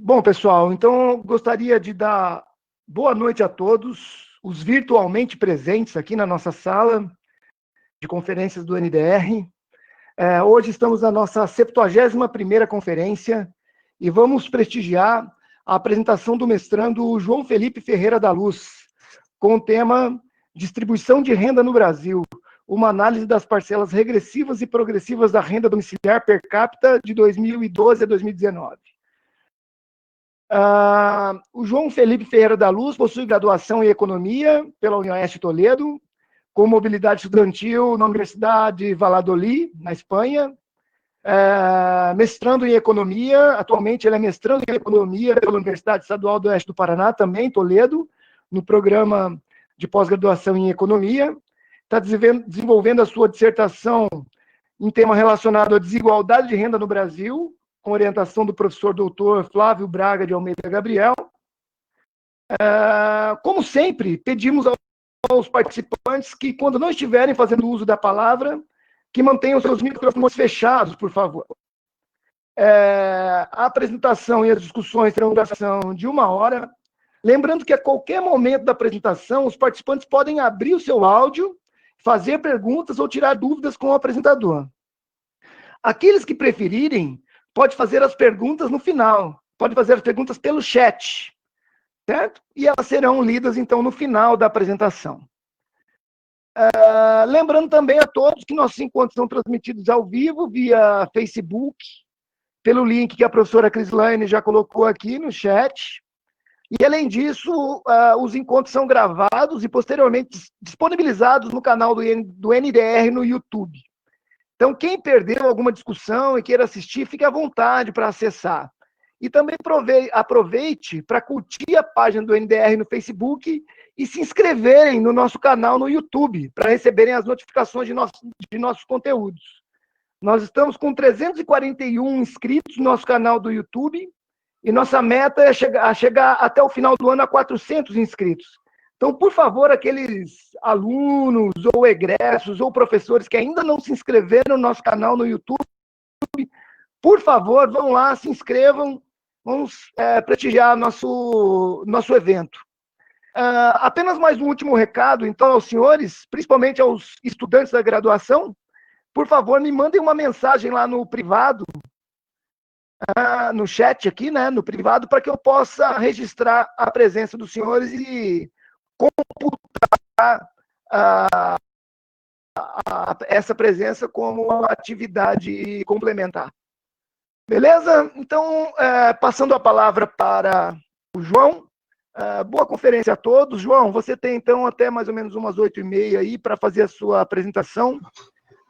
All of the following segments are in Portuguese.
Bom, pessoal, então eu gostaria de dar boa noite a todos, os virtualmente presentes aqui na nossa sala de conferências do NDR. Hoje estamos na nossa 71ª conferência e vamos prestigiar a apresentação do mestrando João Felipe Ferreira da Luz, com o tema Distribuição de Renda no Brasil, uma análise das parcelas regressivas e progressivas da renda domiciliar per capita de 2012 a 2019. O João Felipe Ferreira da Luz possui graduação em Economia pela Universidade de Toledo, com mobilidade estudantil na Universidade de Valladolid, na Espanha, mestrando em Economia, atualmente ele é mestrando em Economia pela Universidade Estadual do Oeste do Paraná, também em Toledo, no programa de pós-graduação em Economia, está desenvolvendo a sua dissertação em tema relacionado à desigualdade de renda no Brasil, com orientação do professor doutor Flávio Braga de Almeida Gabriel. Como sempre, pedimos aos participantes que, quando não estiverem fazendo uso da palavra, que mantenham seus microfones fechados, por favor. A apresentação e as discussões terão duração de 1 hora. Lembrando que a qualquer momento da apresentação, os participantes podem abrir o seu áudio, fazer perguntas ou tirar dúvidas com o apresentador. Aqueles que preferirem, pode fazer as perguntas no final, pode fazer as perguntas pelo chat, certo? E elas serão lidas, então, no final da apresentação. Lembrando também a todos que nossos encontros são transmitidos ao vivo via Facebook, pelo link que a professora Crislaine já colocou aqui no chat. E, além disso, os encontros são gravados e posteriormente disponibilizados no canal do NDR no YouTube. Então, quem perdeu alguma discussão e queira assistir, fique à vontade para acessar. E também aproveite para curtir a página do NDR no Facebook e se inscreverem no nosso canal no YouTube, para receberem as notificações de nossos conteúdos. Nós estamos com 341 inscritos no nosso canal do YouTube e nossa meta é chegar até o final do ano a 400 inscritos. Então, por favor, aqueles alunos ou egressos ou professores que ainda não se inscreveram no nosso canal no YouTube, por favor, vão lá, se inscrevam, vamos prestigiar nosso evento. Apenas mais um último recado, então, aos senhores, principalmente aos estudantes da graduação, por favor, me mandem uma mensagem lá no privado, no chat aqui, né, no privado, para que eu possa registrar a presença dos senhores e computar essa presença como uma atividade complementar. Beleza? Então, passando a palavra para o João. Boa conferência a todos. João, você tem, então, até mais ou menos umas 8h30 aí para fazer a sua apresentação.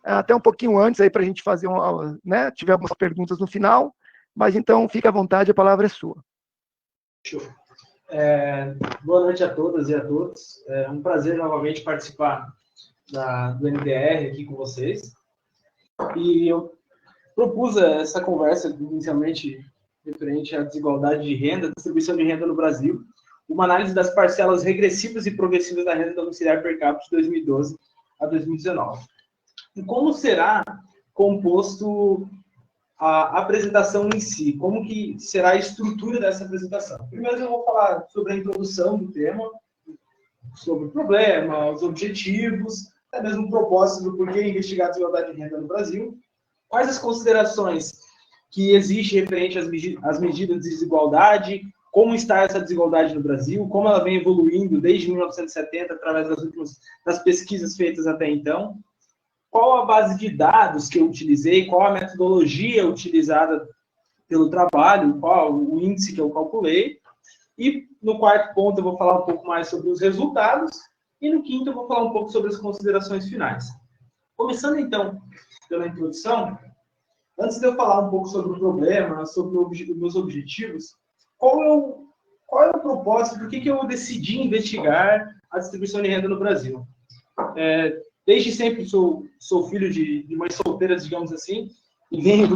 Até um pouquinho antes aí para a gente fazer né, tiver algumas perguntas no final. Mas, então, fique à vontade, a palavra é sua. Show. Boa noite a todas e a todos. É um prazer novamente participar do NDR aqui com vocês. E eu propus essa conversa inicialmente referente à desigualdade de renda, distribuição de renda no Brasil, uma análise das parcelas regressivas e progressivas da renda domiciliar per capita de 2012 a 2019. E como será composto a apresentação em si? Como que será a estrutura dessa apresentação? Primeiro eu vou falar sobre a introdução do tema, sobre o problema, os objetivos, até mesmo o propósito do porquê investigar a desigualdade de renda no Brasil, quais as considerações que existem referente às medidas de desigualdade, como está essa desigualdade no Brasil, como ela vem evoluindo desde 1970 através das pesquisas feitas até então, qual a base de dados que eu utilizei, qual a metodologia utilizada pelo trabalho, qual o índice que eu calculei. E no quarto ponto eu vou falar um pouco mais sobre os resultados. E no quinto eu vou falar um pouco sobre as considerações finais. Começando então pela introdução, antes de eu falar um pouco sobre o problema, sobre os meus objetivos, qual é o propósito, por que eu decidi investigar a distribuição de renda no Brasil? Desde sempre sou filho de mães solteiras, digamos assim, e venho de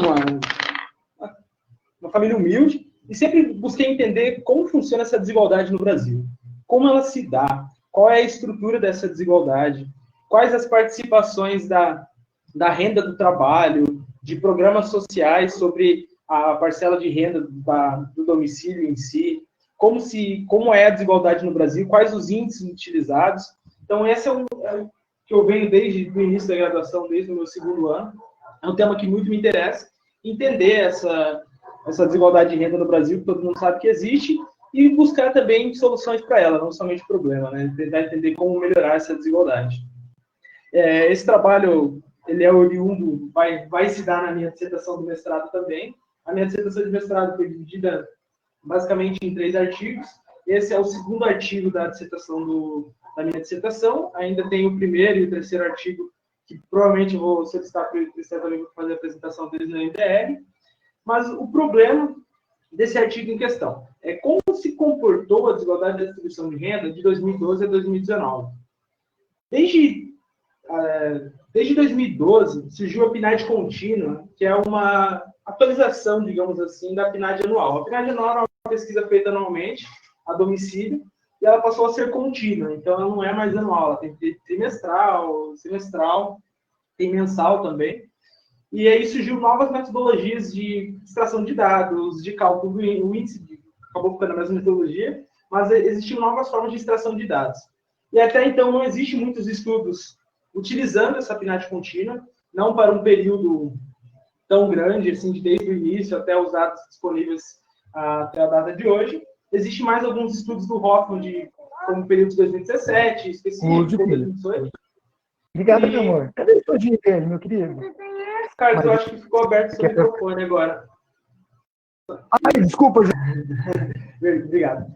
uma família humilde, e sempre busquei entender como funciona essa desigualdade no Brasil, como ela se dá, qual é a estrutura dessa desigualdade, quais as participações da renda do trabalho, de programas sociais sobre a parcela de renda do domicílio em si, como é a desigualdade no Brasil, quais os índices utilizados. Então, esse é o que eu venho desde o início da graduação, desde o meu segundo ano. É um tema que muito me interessa, entender essa desigualdade de renda no Brasil, que todo mundo sabe que existe, e buscar também soluções para ela, não somente problema, né? Tentar entender como melhorar essa desigualdade. Esse trabalho, ele é oriundo, vai se dar na minha dissertação do mestrado também. A minha dissertação de mestrado foi dividida basicamente em 3 artigos. Esse é o segundo artigo da dissertação da minha dissertação. Ainda tem o primeiro e o terceiro artigo, que provavelmente eu vou solicitar para o Cristian também para fazer a apresentação deles na NDR. Mas o problema desse artigo em questão é como se comportou a desigualdade da distribuição de renda de 2012 a 2019. Desde 2012, surgiu a PNAD contínua, que é uma atualização, digamos assim, da PNAD anual. A PNAD anual é uma pesquisa feita anualmente, a domicílio, e ela passou a ser contínua. Então, ela não é mais anual, ela tem trimestral, semestral, tem mensal também. E aí surgiu novas metodologias de extração de dados, de cálculo do índice, acabou ficando a mesma metodologia, mas existiam novas formas de extração de dados. E até então não existe muitos estudos utilizando essa PNAD contínua, não para um período tão grande, assim, desde o início até os dados disponíveis até a data de hoje. Existem mais alguns estudos do Hoffman, como período de 2017, específico, 2018. Obrigado, meu amor. Cadê o todinho dele, meu querido? Carlos, eu acho que ficou aberto o seu microfone agora. Ai, desculpa, gente. Obrigado.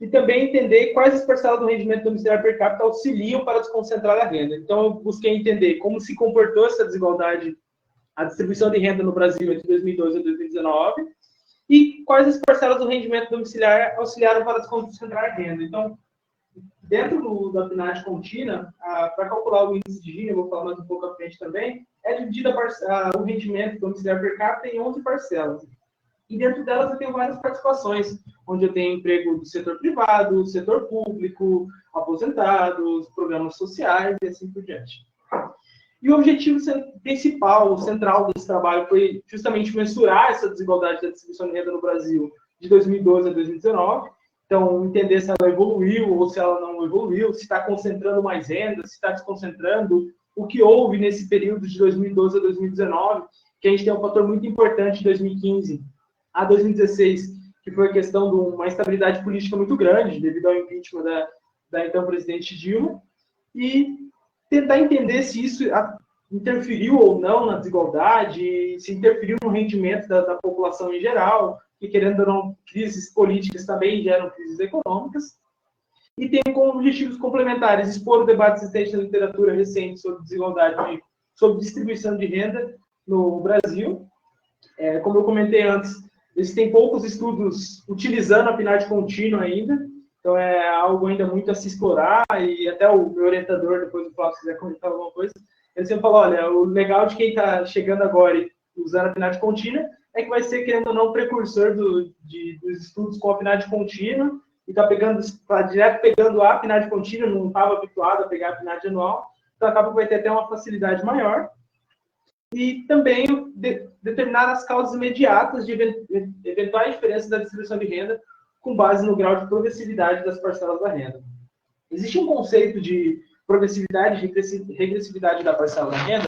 E também entender quais as parcelas do rendimento domiciliar per capita auxiliam para desconcentrar a renda. Então, eu busquei entender como se comportou essa desigualdade, a distribuição de renda no Brasil entre 2012 e 2019, e quais as parcelas do rendimento domiciliar auxiliaram para desconcentrar a renda. Então, dentro da PNAD contínua, para calcular o índice de Gini, eu vou falar mais um pouco à frente também, é dividido o rendimento domiciliar per capita em 11 parcelas. E dentro delas eu tenho várias participações, onde eu tenho emprego do setor privado, setor público, aposentados, programas sociais e assim por diante. E o objetivo principal, central desse trabalho foi justamente mensurar essa desigualdade da distribuição de renda no Brasil de 2012 a 2019. Então, entender se ela evoluiu ou se ela não evoluiu, se está concentrando mais renda, se está desconcentrando, o que houve nesse período de 2012 a 2019, que a gente tem um fator muito importante de 2015 a 2016, que foi a questão de uma instabilidade política muito grande, devido ao impeachment da então presidente Dilma, e tentar entender se isso interferiu ou não na desigualdade, se interferiu no rendimento da população em geral, que, querendo ou não, crises políticas também geram crises econômicas, e tem como objetivos complementares expor o debate existente na literatura recente sobre desigualdade, sobre distribuição de renda no Brasil. Como eu comentei antes, existem poucos estudos utilizando a PNAD contínua ainda, então é algo ainda muito a se explorar, e até o meu orientador, depois do Flávio, se quiser comentar alguma coisa, ele sempre falou, olha, o legal de quem está chegando agora e usando a PNAD contínua é que vai ser, querendo ou não, precursor dos estudos com a PNAD contínua, e está direto pegando a PNAD contínua, não estava habituado a pegar a PNAD anual, então acaba que vai ter até uma facilidade maior. E também determinar as causas imediatas de eventuais diferenças da distribuição de renda com base no grau de progressividade das parcelas da renda. Existe um conceito de progressividade e regressividade da parcela da renda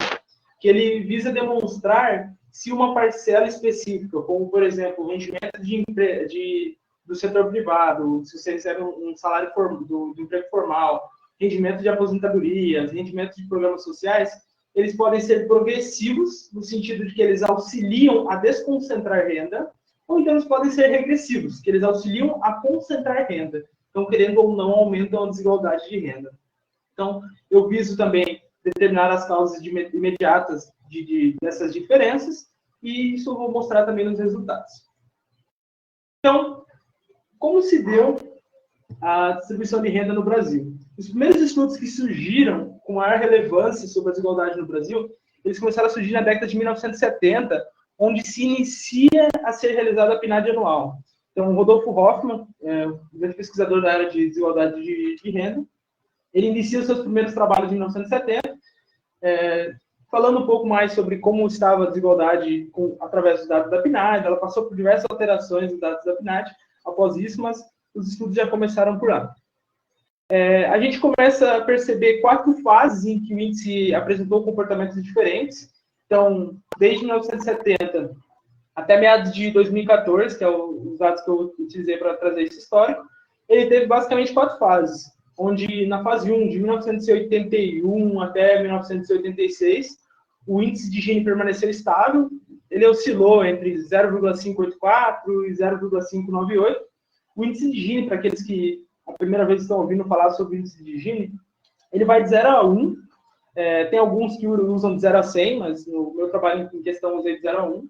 que ele visa demonstrar se uma parcela específica, como, por exemplo, o rendimento do setor privado, se você recebe um salário do emprego formal, rendimento de aposentadorias, rendimento de programas sociais, eles podem ser progressivos, no sentido de que eles auxiliam a desconcentrar renda, ou então eles podem ser regressivos, que eles auxiliam a concentrar renda. Então, querendo ou não, aumentam a desigualdade de renda. Então, eu viso também determinar as causas imediatas dessas diferenças, e isso eu vou mostrar também nos resultados. Então, como se deu a distribuição de renda no Brasil? Os primeiros estudos que surgiram com maior relevância sobre a desigualdade no Brasil, eles começaram a surgir na década de 1970, onde se inicia a ser realizada a PNAD anual. Então, Rodolfo Hoffman, um grande pesquisador da área de desigualdade de renda, ele inicia os seus primeiros trabalhos em 1970, falando um pouco mais sobre como estava a desigualdade através dos dados da PNAD. Ela passou por diversas alterações dos dados da PNAD após isso, mas os estudos já começaram por lá. A gente começa a perceber 4 fases em que o índice apresentou comportamentos diferentes. Então, desde 1970 até meados de 2014, que é os dados que eu utilizei para trazer esse histórico, ele teve basicamente 4 fases, onde na fase 1, de 1981 até 1986, o índice de Gini permaneceu estável, ele oscilou entre 0,584 e 0,598. O índice de Gini, para aqueles que a primeira vez estão ouvindo falar sobre o índice de Gini, ele vai de 0 a 1, tem alguns que usam de 0 a 100, mas no meu trabalho em questão eu usei de 0 a 1,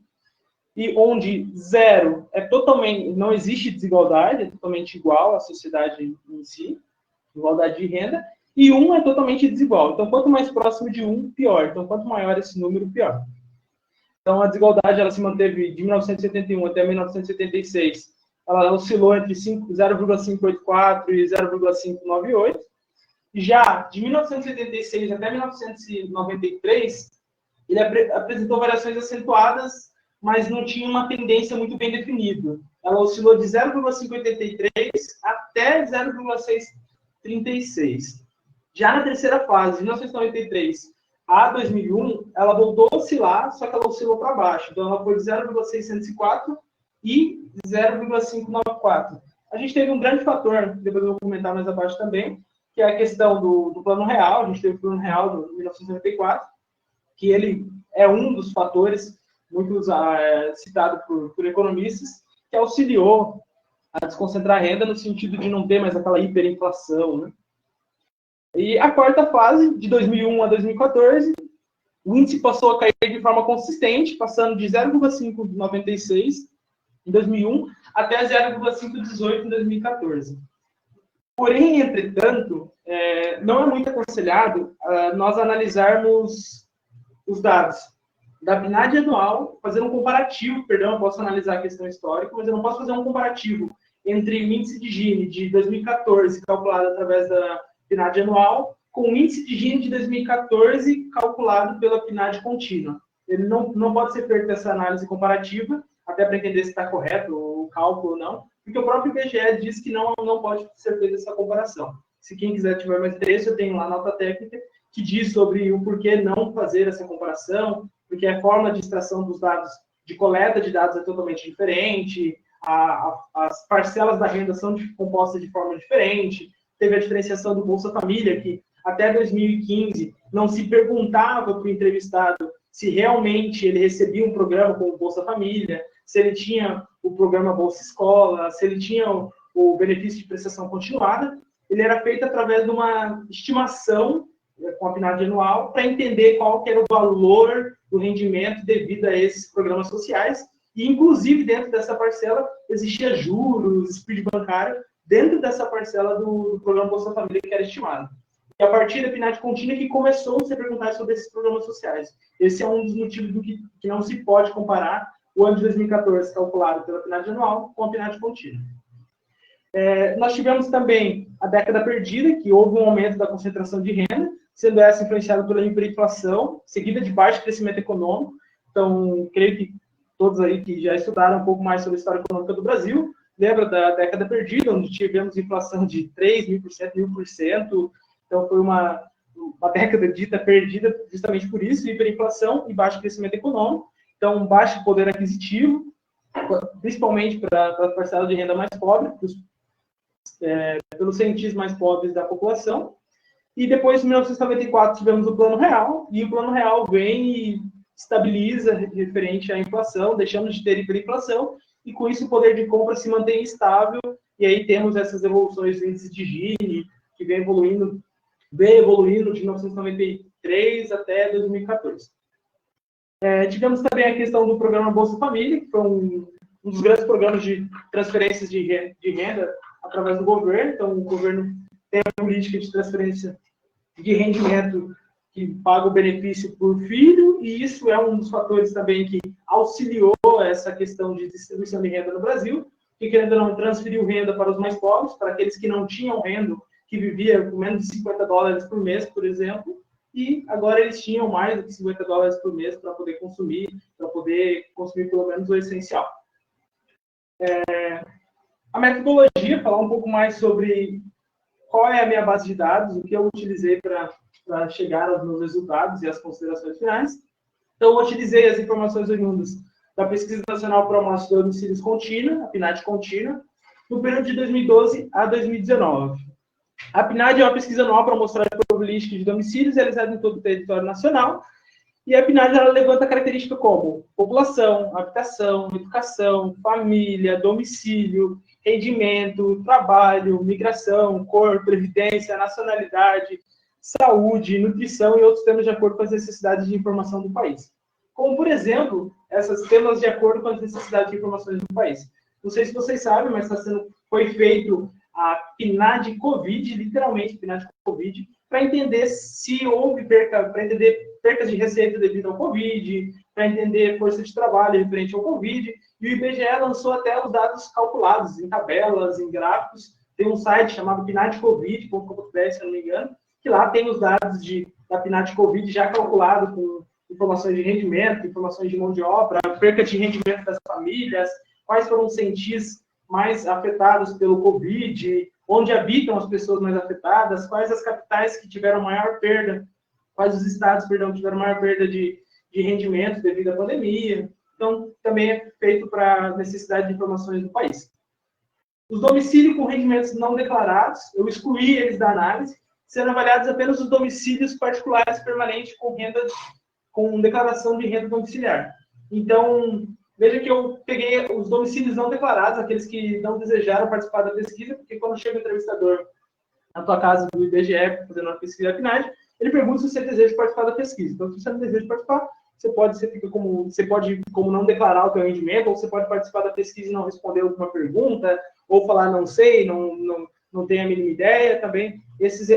e onde 0 é totalmente, não existe desigualdade, é totalmente igual à sociedade em si, igualdade de renda, e 1 é totalmente desigual. Então, quanto mais próximo de 1, pior. Então, quanto maior esse número, pior. Então, a desigualdade ela se manteve de 1971 até 1976. Ela oscilou entre 0,584 e 0,598. Já de 1976 até 1993, ele apresentou variações acentuadas, mas não tinha uma tendência muito bem definida. Ela oscilou de 0,583 até 0,636. Já na terceira fase, de 1993 a 2001, ela voltou a oscilar, só que ela oscilou para baixo. Então, ela foi de 0,604 e 0,594. A gente teve um grande fator, depois eu vou comentar mais abaixo também, que é a questão do Plano Real. A gente teve o Plano Real de 1994, que ele é um dos fatores muito citado por economistas, que auxiliou a desconcentrar a renda no sentido de não ter mais aquela hiperinflação, né? E a quarta fase, de 2001 a 2014, o índice passou a cair de forma consistente, passando de 0,596 em 2001 até 0,518 em 2014. Porém, entretanto, não é muito aconselhado nós analisarmos os dados da PNAD anual, fazer um comparativo, eu posso analisar a questão histórica, mas eu não posso fazer um comparativo entre o índice de Gini de 2014, calculado através da PNAD anual, com o índice de Gini de 2014, calculado pela PNAD contínua. Ele não pode ser feita essa análise comparativa, até para entender se está correto o cálculo ou não, porque o próprio IBGE diz que não pode ser feita essa comparação. Se quem quiser tiver mais interesse, eu tenho lá a nota técnica que diz sobre o porquê não fazer essa comparação, porque a forma de extração dos dados, de coleta de dados é totalmente diferente, as parcelas da renda são compostas de forma diferente, teve a diferenciação do Bolsa Família, que até 2015 não se perguntava para o entrevistado se realmente ele recebia um programa como o Bolsa Família, se ele tinha o programa Bolsa Escola, se ele tinha o benefício de prestação continuada. Ele era feito através de uma estimação com a PNAD anual para entender qual que era o valor do rendimento devido a esses programas sociais. E, inclusive, dentro dessa parcela, existia juros, speed bancário, dentro dessa parcela do programa Bolsa Família que era estimado. E a partir da PNAD contínua que começou a se perguntar sobre esses programas sociais. Esse é um dos motivos do que não se pode comparar o ano de 2014, calculado pela PNAD anual, com a PNAD contínua. Nós tivemos também a década perdida, que houve um aumento da concentração de renda, sendo essa influenciada pela hiperinflação, seguida de baixo crescimento econômico. Então, creio que todos aí que já estudaram um pouco mais sobre a história econômica do Brasil, lembra da década perdida, onde tivemos inflação de 3.000%, 1.000%. Então, foi uma década dita perdida justamente por isso, hiperinflação e baixo crescimento econômico. Então, baixo poder aquisitivo, principalmente para a parcela de renda mais pobre, pelos cientistas mais pobres da população. E depois, em 1994, tivemos o Plano Real, e o Plano Real vem e estabiliza referente à inflação, deixamos de ter hiperinflação, e com isso o poder de compra se mantém estável, e aí temos essas evoluções do índice de Gini, que vem evoluindo de 1993 até 2014. Tivemos também a questão do programa Bolsa Família, que foi um dos grandes programas de transferências de renda através do governo. Então, o governo tem a política de transferência de rendimento que paga o benefício por filho, e isso é um dos fatores também que auxiliou essa questão de distribuição de renda no Brasil, que, querendo ou não, transferiu renda para os mais pobres, para aqueles que não tinham renda, que vivia com menos de $50 por mês, por exemplo, e agora eles tinham mais do que $50 por mês para poder consumir pelo menos o essencial. A metodologia, falar um pouco mais sobre qual é a minha base de dados, o que eu utilizei para chegar aos meus resultados e as considerações finais. Então, eu utilizei as informações oriundas da Pesquisa Nacional para a Amostra de Domicílios Contínua, a PNAD contínua, no período de 2012 a 2019. A PNAD é uma pesquisa anual para mostrar a probabilística de domicílios realizada em todo o território nacional, e a PNAD ela levanta características como população, habitação, educação, família, domicílio, rendimento, trabalho, migração, cor, previdência, nacionalidade, saúde, nutrição e outros temas de acordo com as necessidades de informação do país. Como, por exemplo, esses temas de acordo com as necessidades de informações do país. Não sei se vocês sabem, mas foi feito a PNAD Covid, literalmente PNAD Covid, para entender se houve para entender percas de receita devido ao Covid, para entender força de trabalho referente ao Covid, e o IBGE lançou até os dados calculados em tabelas, em gráficos. Tem um site chamado pnadcovid.com.br, se eu não me engano, que lá tem os dados da PNAD Covid já calculado com informações de rendimento, informações de mão de obra, perca de rendimento das famílias, quais foram os CENTIs mais afetados pelo Covid, onde habitam as pessoas mais afetadas, quais as capitais que tiveram maior perda, quais os estados, perdão, que tiveram maior perda de rendimento devido à pandemia. Então, também é feito para necessidade de informações do país. Os domicílios com rendimentos não declarados, eu excluí eles da análise, sendo avaliados apenas os domicílios particulares permanentes com declaração de renda domiciliar. Então, veja que eu peguei os domicílios não declarados, aqueles que não desejaram participar da pesquisa, porque quando chega o entrevistador na tua casa do IBGE, fazendo uma pesquisa da PNAD, ele pergunta se você deseja participar da pesquisa. Então, se você não deseja participar, você pode, como não declarar o seu rendimento, ou você pode participar da pesquisa e não responder alguma pergunta, ou falar não sei, não tenho a mínima ideia, também. Essas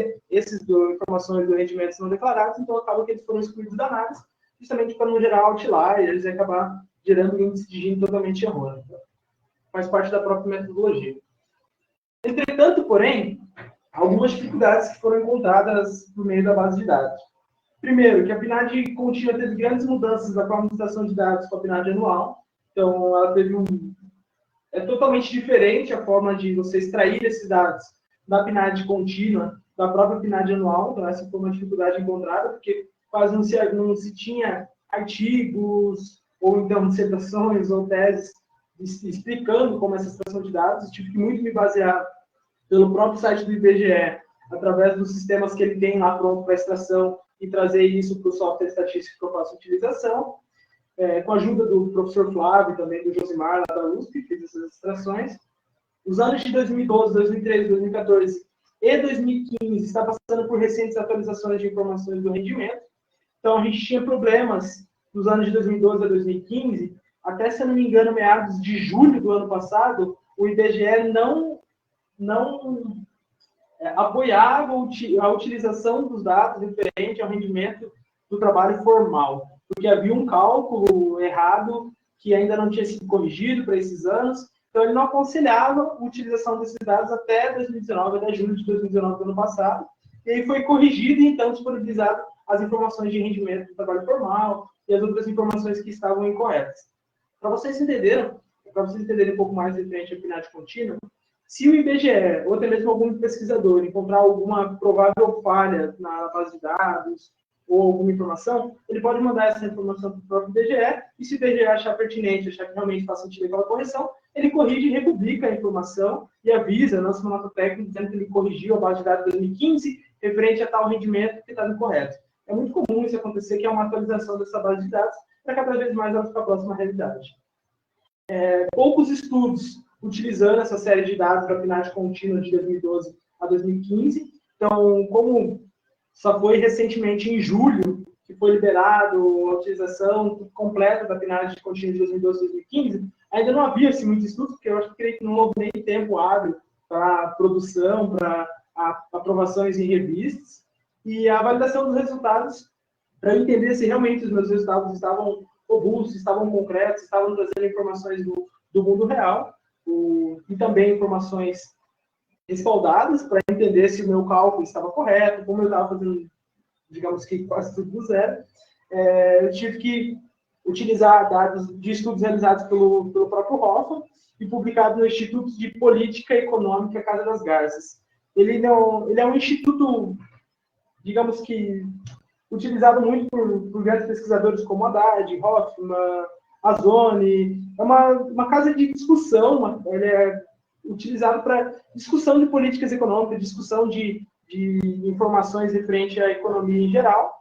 informações do rendimento não declarados, então acaba que eles foram excluídos da análise, justamente para não gerar outliers e acabar gerando um índice de Gini totalmente errôneo. Faz parte da própria metodologia. Entretanto, porém, algumas dificuldades que foram encontradas por meio da base de dados. Primeiro, que a PNAD contínua teve grandes mudanças da forma de extração de dados com a PNAD anual. Então, ela teve é totalmente diferente a forma de você extrair esses dados da PNAD contínua, da própria PNAD anual. Então, essa foi uma dificuldade encontrada, porque quase não se tinha artigos, ou então dissertações ou teses explicando como essa extração de dados. Eu tive que muito me basear pelo próprio site do IBGE, através dos sistemas que ele tem lá pronto para extração, e trazer isso para o software estatístico que eu faço utilização, com a ajuda do professor Flávio e também do Josimar, lá da USP, que fez essas extrações. Os anos de 2012, 2013, 2014 e 2015 está passando por recentes atualizações de informações do rendimento. Então, a gente tinha problemas nos anos de 2012 a 2015, até, se eu não me engano, meados de julho do ano passado, o IBGE não apoiava a utilização dos dados referente ao rendimento do trabalho formal, porque havia um cálculo errado que ainda não tinha sido corrigido para esses anos, então ele não aconselhava a utilização desses dados até 2019, até julho de 2019 do ano passado, e aí foi corrigido e então disponibilizado as informações de rendimento do trabalho formal e as outras informações que estavam incorretas. Para vocês entenderem um pouco mais referente à PNAD contínua, se o IBGE, ou até mesmo algum pesquisador, encontrar alguma provável falha na base de dados ou alguma informação, ele pode mandar essa informação para o próprio IBGE, e se o IBGE achar pertinente, achar que realmente faz sentido aquela correção, ele corrige e republica a informação e avisa, lança uma nota técnica dizendo que ele corrigiu a base de dados de 2015 referente a tal rendimento que estava incorreto. É muito comum isso acontecer, que é uma atualização dessa base de dados, para cada vez mais ela ficar próxima à realidade. Poucos estudos utilizando essa série de dados da PNAD contínua de 2012 a 2015. Então, como só foi recentemente em julho que foi liberado a utilização completa da PNAD contínua de 2012 a 2015, ainda não havia muito estudo, porque eu acho que não houve nem tempo hábil para produção, para aprovações em revistas, e a validação dos resultados, para entender se realmente os meus resultados estavam robustos, estavam concretos, estavam trazendo informações do mundo real, e também informações respaldadas para entender se o meu cálculo estava correto, como eu estava fazendo digamos que quase tudo do zero, eu tive que utilizar dados de estudos realizados pelo próprio Hoffman e publicados no Instituto de Política Econômica Casa das Garças. Ele é um instituto, digamos que, utilizado muito por grandes pesquisadores como Haddad, Hoffman, Azoni. É uma casa de discussão, ele é utilizado para discussão de políticas econômicas, discussão de informações referente à economia em geral,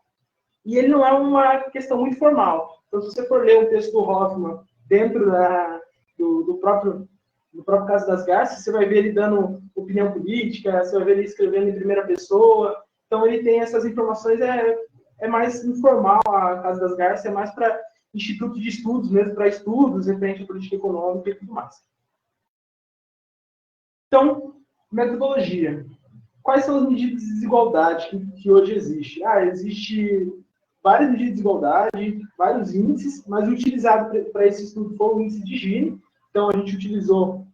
e ele não é uma questão muito formal. Então, se você for ler um texto do Hoffman dentro do próprio Caso das Garças, você vai ver ele dando opinião política, você vai ver ele escrevendo em primeira pessoa. Então, ele tem essas informações, é mais informal a Casa das Garças, é mais para instituto de estudos mesmo, para estudos referente à política econômica e tudo mais. Então, metodologia. Quais são as medidas de desigualdade que hoje existem? Existe várias medidas de desigualdade, vários índices, mas o utilizado para esse estudo foi o índice de Gini. Então, a gente utilizou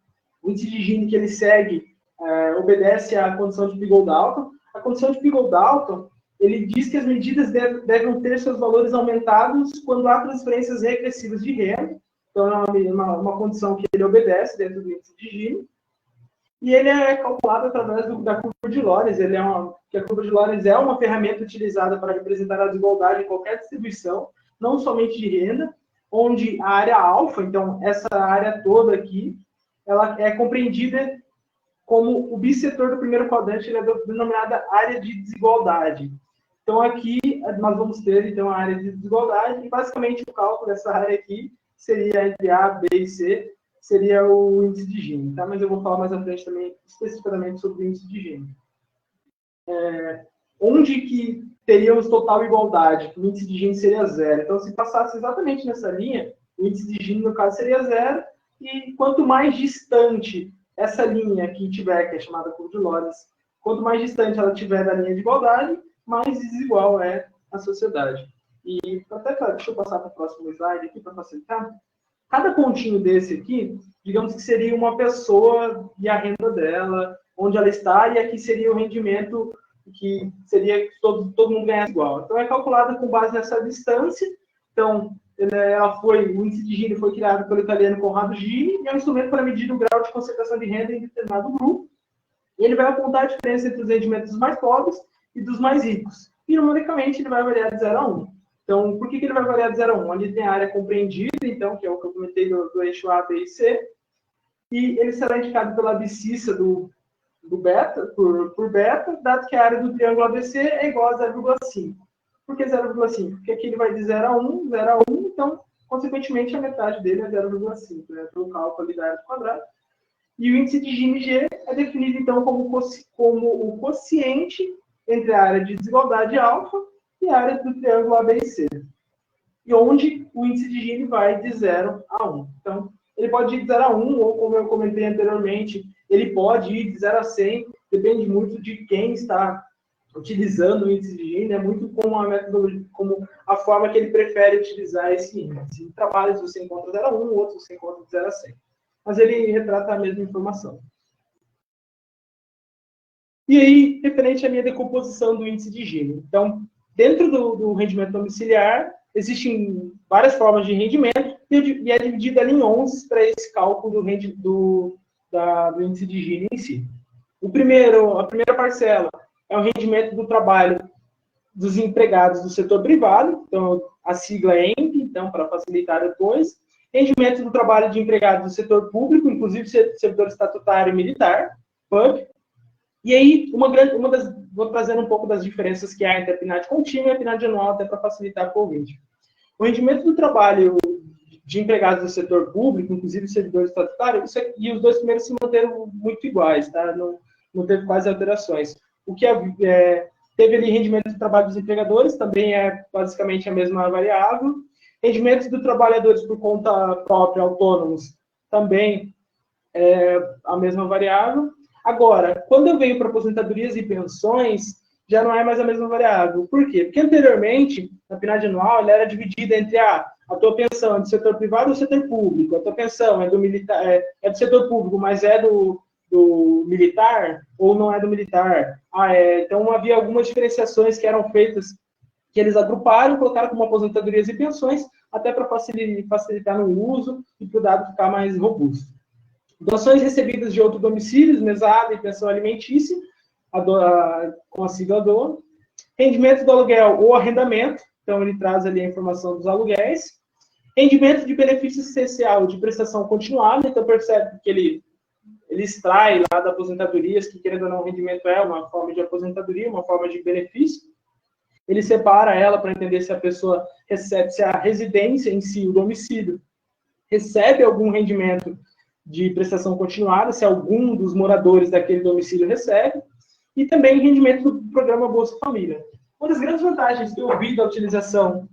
o índice de Gini que ele segue, obedece à condição de Pigou-Dalton. A condição de Pigou-Dalton, ele diz que as medidas devem ter seus valores aumentados quando há transferências regressivas de renda. Então, é uma condição que ele obedece dentro do índice de Gini. E ele é calculado através da curva de Lorenz. A curva de Lorenz é uma ferramenta utilizada para representar a desigualdade em qualquer distribuição, não somente de renda, onde a área alfa, então essa área toda aqui, ela é compreendida como o bissetor do primeiro quadrante, ele é denominada área de desigualdade. Então aqui nós vamos ter então a área de desigualdade, e basicamente o cálculo dessa área aqui seria entre A, B e C, seria o índice de Gini, tá? Mas eu vou falar mais à frente também, especificamente sobre o índice de Gini. Onde que teríamos total igualdade? O índice de Gini seria zero. Então, se passasse exatamente nessa linha, o índice de Gini, no caso, seria zero. E quanto mais distante essa linha aqui tiver, que é chamada curva de Lorenz, quanto mais distante ela tiver da linha de igualdade, mais desigual é a sociedade. E deixa eu passar para o próximo slide aqui para facilitar. Cada pontinho desse aqui, digamos que seria uma pessoa e a renda dela, onde ela está, e aqui seria o rendimento que seria que todo mundo ganhasse igual. Então, é calculada com base nessa distância. Então, o índice de Gini foi criado pelo italiano Conrado Gini, e é um instrumento para medir o grau de concentração de renda em determinado grupo. E ele vai apontar a diferença entre os rendimentos dos mais pobres e dos mais ricos. E, numericamente, ele vai variar de 0 a 1. Então, por que ele vai variar de 0 a 1? Ali tem a área compreendida, então, que é o que eu comentei do eixo A, B e C, e ele será indicado pela abscissa do beta, por beta, dado que a área do triângulo ABC é igual a 0,5. Por que 0,5? Porque aqui ele vai de 0 a 1, 0 a 1, então, consequentemente, a metade dele é 0,5, né, pelo cálculo ali da área quadrada. E o índice de Gini-G é definido, então, como o quociente entre a área de desigualdade alfa e a área do triângulo ABC. E onde o índice de Gini vai de 0 a 1. Então, ele pode ir de 0 a 1, ou como eu comentei anteriormente, ele pode ir de 0 a 100, depende muito de quem está utilizando o índice de Gini, é muito como a metodologia, como a forma que ele prefere utilizar esse índice. Em trabalhos você encontra 0 a 1, outros você encontra de 0 a 100. Mas ele retrata a mesma informação. E aí, referente à minha decomposição do índice de Gini. Então, dentro do rendimento domiciliar, existem várias formas de rendimento, e é dividido ali em 11 para esse cálculo do índice de Gini em si. A primeira parcela é o rendimento do trabalho dos empregados do setor privado, então a sigla é EMP, então, para facilitar depois. Rendimento do trabalho de empregados do setor público, inclusive servidor estatutário e militar, PUB. E aí, vou trazer um pouco das diferenças que há entre a PNAD contínua e a PNAD anual, até para facilitar para o ouvinte. O rendimento do trabalho de empregados do setor público, inclusive servidores estatutários, e os dois primeiros se manteram muito iguais, tá? Não teve quase alterações. O que teve ali rendimento do trabalho dos empregadores, também é basicamente a mesma variável. Rendimentos dos trabalhadores por conta própria, autônomos, também é a mesma variável. Agora, quando eu venho para aposentadorias e pensões, já não é mais a mesma variável. Por quê? Porque anteriormente, na PNAD anual, ela era dividida entre a tua pensão é do setor privado ou do setor público, a tua pensão é do militar, é do setor público, mas é do militar ou não é do militar. Então havia algumas diferenciações que eram feitas que eles agruparam, colocaram como aposentadorias e pensões, até para facilitar no uso e para o dado ficar mais robusto. Doações recebidas de outros domicílios, mesada e pensão alimentícia, com a sigla DOA. Rendimento do aluguel ou arrendamento, então ele traz ali a informação dos aluguéis. Rendimento de benefício essencial de prestação continuada, então percebe que ele extrai lá da aposentadoria, que querendo ou não, o rendimento é uma forma de aposentadoria, uma forma de benefício. Ele separa ela para entender se a pessoa recebe, se a residência em si, o domicílio, recebe algum rendimento de prestação continuada, se algum dos moradores daquele domicílio recebe, e também rendimento do programa Bolsa Família. Uma das grandes vantagens que eu vi da utilização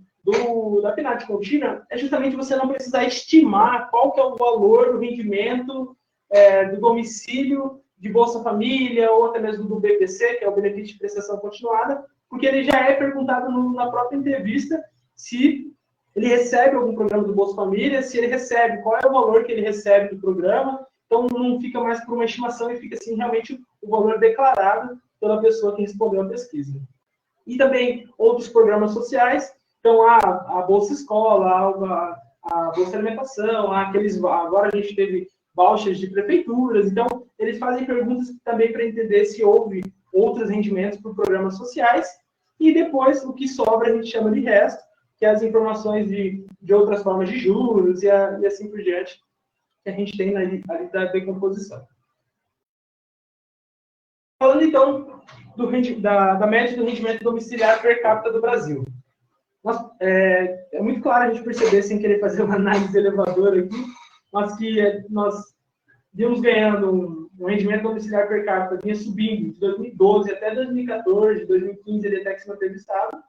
da PNAD contínua é justamente você não precisar estimar qual que é o valor do rendimento do domicílio de Bolsa Família, ou até mesmo do BPC, que é o benefício de prestação continuada, porque ele já é perguntado na própria entrevista se ele recebe algum programa do Bolsa Família, se ele recebe, qual é o valor que ele recebe do programa, então não fica mais por uma estimação e fica assim realmente o valor declarado pela pessoa que respondeu a pesquisa. E também outros programas sociais, então a Bolsa Escola, a Bolsa Alimentação, agora a gente teve vouchers de prefeituras, então eles fazem perguntas também para entender se houve outros rendimentos por programas sociais, e depois o que sobra a gente chama de resto, que é as informações de outras formas de juros e assim por diante, que a gente tem ali da decomposição. Falando então da média do rendimento domiciliar per capita do Brasil. É muito claro a gente perceber, sem querer fazer uma análise elevadora aqui, mas que nós vimos ganhando um rendimento domiciliar per capita, vinha subindo de 2012 até 2014, 2015 ele até que se manteve estável.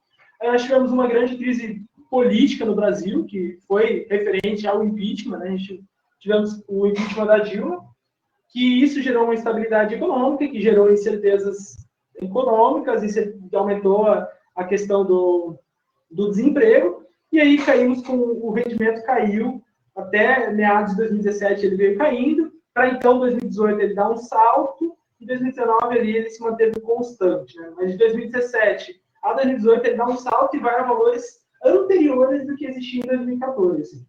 Aí nós tivemos uma grande crise política no Brasil, que foi referente ao impeachment, né? A gente tivemos o impeachment da Dilma, que isso gerou uma instabilidade econômica, que gerou incertezas econômicas, e aumentou a questão do desemprego, e aí o rendimento caiu, até meados de 2017 ele veio caindo, para então 2018 ele dá um salto, e 2019 ele se manteve constante, né? Mas de 2017 a 2018 ele dá um salto e vai a valores anteriores do que existia em 2014.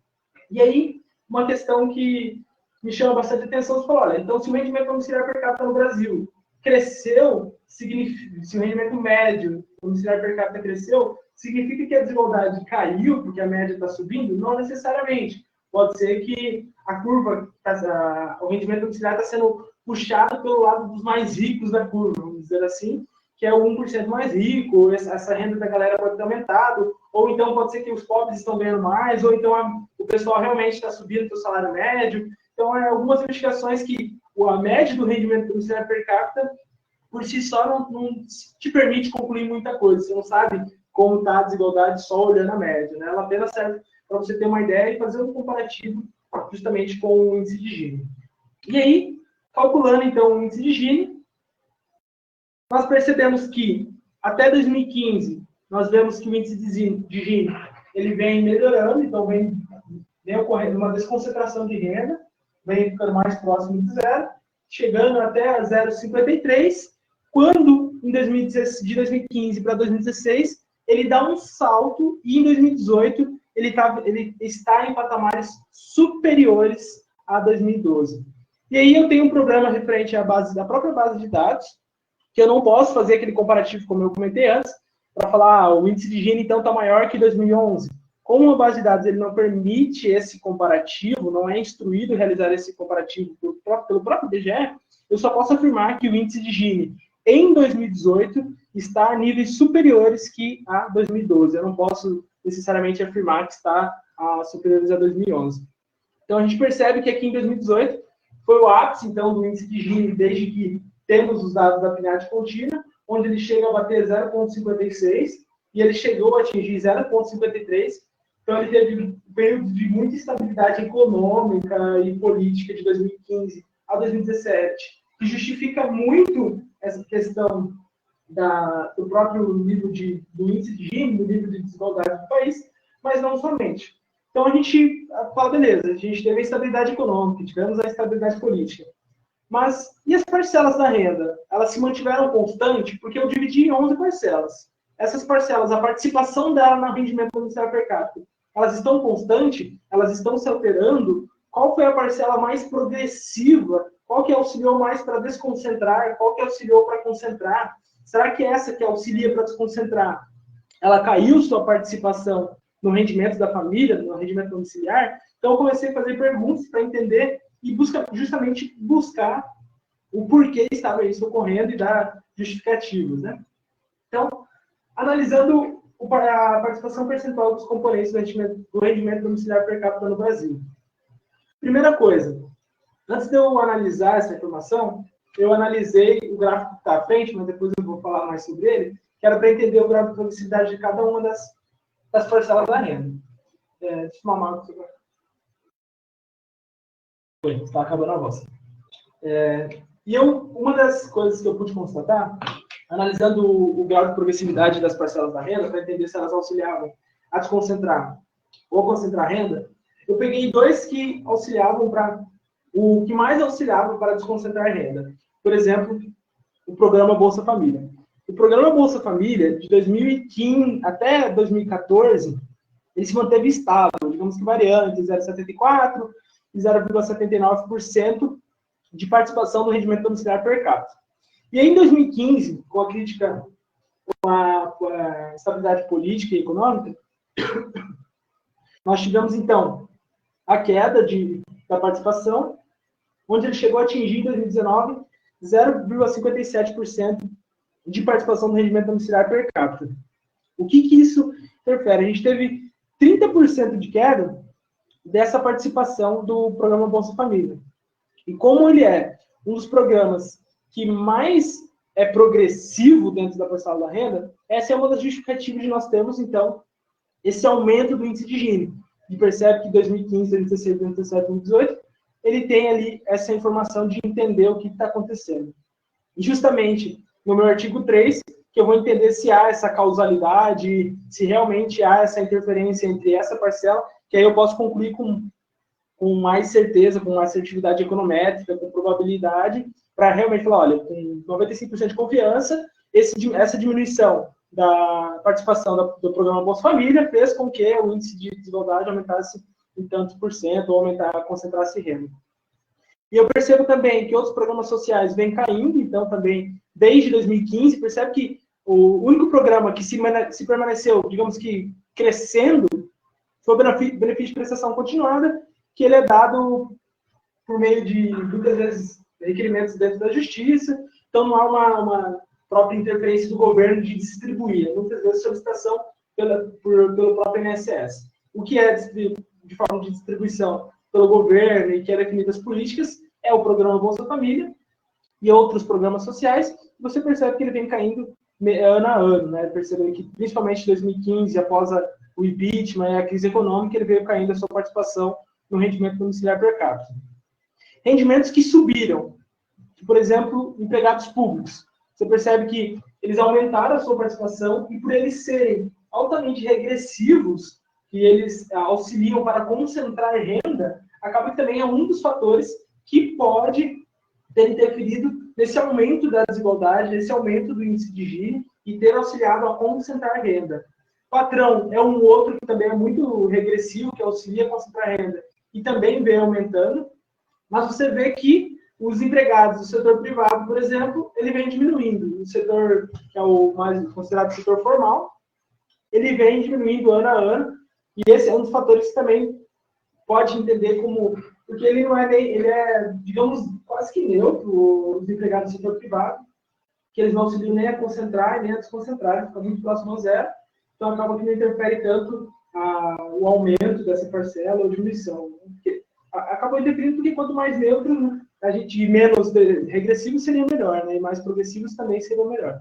E aí, uma questão que me chama bastante atenção, você falou, olha, então se o rendimento domiciliar per capita no Brasil cresceu, se o rendimento médio domiciliar per capita cresceu, significa que a desigualdade caiu porque a média está subindo? Não necessariamente. Pode ser que a curva, o rendimento domiciliar está sendo puxado pelo lado dos mais ricos da curva, vamos dizer assim, que é o 1% mais rico, essa renda da galera pode ter aumentado, ou então pode ser que os pobres estão ganhando mais, ou então o pessoal realmente está subindo o salário médio. Então, algumas investigações que a média do rendimento domiciliar per capita, por si só, não te permite concluir muita coisa. Você não sabe como está a desigualdade só olhando a média, né? Ela apenas serve para você ter uma ideia e fazer um comparativo justamente com o índice de Gini. E aí, calculando então o índice de Gini, nós percebemos que até 2015 nós vemos que o índice de Gini ele vem melhorando, então vem ocorrendo uma desconcentração de renda, vem ficando mais próximo de zero, chegando até 0,53, quando de 2015 para 2016 ele dá um salto, e em 2018 ele está em patamares superiores a 2012. E aí eu tenho um problema referente à própria base de dados, que eu não posso fazer aquele comparativo, como eu comentei antes, para falar, o índice de Gini então está maior que 2011. Como a base de dados ele não permite esse comparativo, não é instruído a realizar esse comparativo pelo próprio IBGE, eu só posso afirmar que o índice de Gini em 2018 está a níveis superiores que a 2012. Eu não posso necessariamente afirmar que está superiores a 2011. Então, a gente percebe que aqui em 2018 foi o ápice, então, do índice de Gini, desde que temos os dados da PNAD contínua, onde ele chega a bater 0,56, e ele chegou a atingir 0,53. Então, ele teve um período de muita estabilidade econômica e política de 2015 a 2017, que justifica muito essa questão do próprio nível do índice de Gini, do nível de desigualdade do país, mas não somente. Então, a gente fala, beleza, a gente teve a estabilidade econômica, tivemos a estabilidade política. Mas, e as parcelas da renda? Elas se mantiveram constantes porque eu dividi em 11 parcelas. essas parcelas, a participação dela no rendimento beneficiário per capita, elas estão constantes? Elas estão se alterando? Qual foi a parcela mais progressiva? Qual que auxiliou mais para desconcentrar? Qual que auxiliou para concentrar? Será que essa que auxilia para desconcentrar, ela caiu sua participação no rendimento da família, no rendimento domiciliar? Então, eu comecei a fazer perguntas para entender e justamente buscar o porquê estava isso ocorrendo e dar justificativos, né? Então, analisando a participação percentual dos componentes do rendimento domiciliar per capita no Brasil. Primeira coisa, antes de eu analisar essa informação, eu analisei o gráfico que está à frente, mas depois eu vou falar mais sobre ele, que era para entender o grau de progressividade de cada uma das parcelas da renda. Deixa eu tomar uma água. Está acabando a voz. Uma das coisas que eu pude constatar, analisando o grau de progressividade das parcelas da renda, para entender se elas auxiliavam a desconcentrar ou a concentrar a renda, eu peguei dois que auxiliavam o que mais auxiliava para desconcentrar a renda. Por exemplo, o programa Bolsa Família. O programa Bolsa Família, de 2015 até 2014, ele se manteve estável, digamos que variando entre 0,74% e 0,79% de participação no rendimento domiciliar per capita. E aí, em 2015, com a crítica com a estabilidade política e econômica, nós tivemos, então, a queda da participação, onde ele chegou a atingir, em 2019, 0,57% de participação no rendimento domiciliar per capita. O que isso interfere? A gente teve 30% de queda dessa participação do programa Bolsa Família. E como ele é um dos programas que mais é progressivo dentro da parcela da renda, essa é uma das justificativas de nós termos, então, esse aumento do índice de Gini. E percebe que 2015, 2016, 2017, 2018, ele tem ali essa informação de entender o que está acontecendo. E justamente no meu artigo 3, que eu vou entender se há essa causalidade, se realmente há essa interferência entre essa parcela, que aí eu posso concluir com mais certeza, com mais assertividade econométrica, com probabilidade, para realmente falar, olha, com 95% de confiança, essa diminuição da participação do programa Bolsa Família fez com que o índice de desigualdade aumentasse em tantos por cento, ou concentrasse renda. E eu percebo também que outros programas sociais vêm caindo, então também, desde 2015, percebe que o único programa que se permaneceu, digamos que crescendo, foi o benefício de prestação continuada, que ele é dado por meio de, muitas vezes, requerimentos dentro da justiça, então não há uma própria interferência do governo de distribuir, muitas vezes solicitação pelo próprio INSS. O que é de forma de distribuição pelo governo e que é definido as políticas é o programa Bolsa Família e outros programas sociais, você percebe que ele vem caindo ano a ano, né? Percebendo que, principalmente em 2015, após o impeachment e a crise econômica, ele veio caindo a sua participação no rendimento domiciliar per capita. Rendimentos que subiram, por exemplo, empregados públicos. Você percebe que eles aumentaram a sua participação e por eles serem altamente regressivos, que eles auxiliam para concentrar renda, acaba que também é um dos fatores que pode ter interferido nesse aumento da desigualdade, nesse aumento do índice de Gini e ter auxiliado a concentrar renda. Patrão é um outro que também é muito regressivo, que auxilia a concentrar renda e também vem aumentando, mas você vê que os empregados do setor privado, por exemplo, ele vem diminuindo. O setor, que é o mais considerado setor formal, ele vem diminuindo ano a ano, e esse é um dos fatores que também pode entender como... Porque ele não é nem... Ele é, digamos, quase que neutro, os empregados do setor privado, que eles não auxiliam nem a concentrar nem a desconcentrar, fica muito próximo ao zero, então acaba que não interfere tanto o aumento dessa parcela ou diminuição. Porque acabou interferindo porque quanto mais neutro, né, a gente menos regressivos seria melhor, né, e mais progressivos também seria melhor.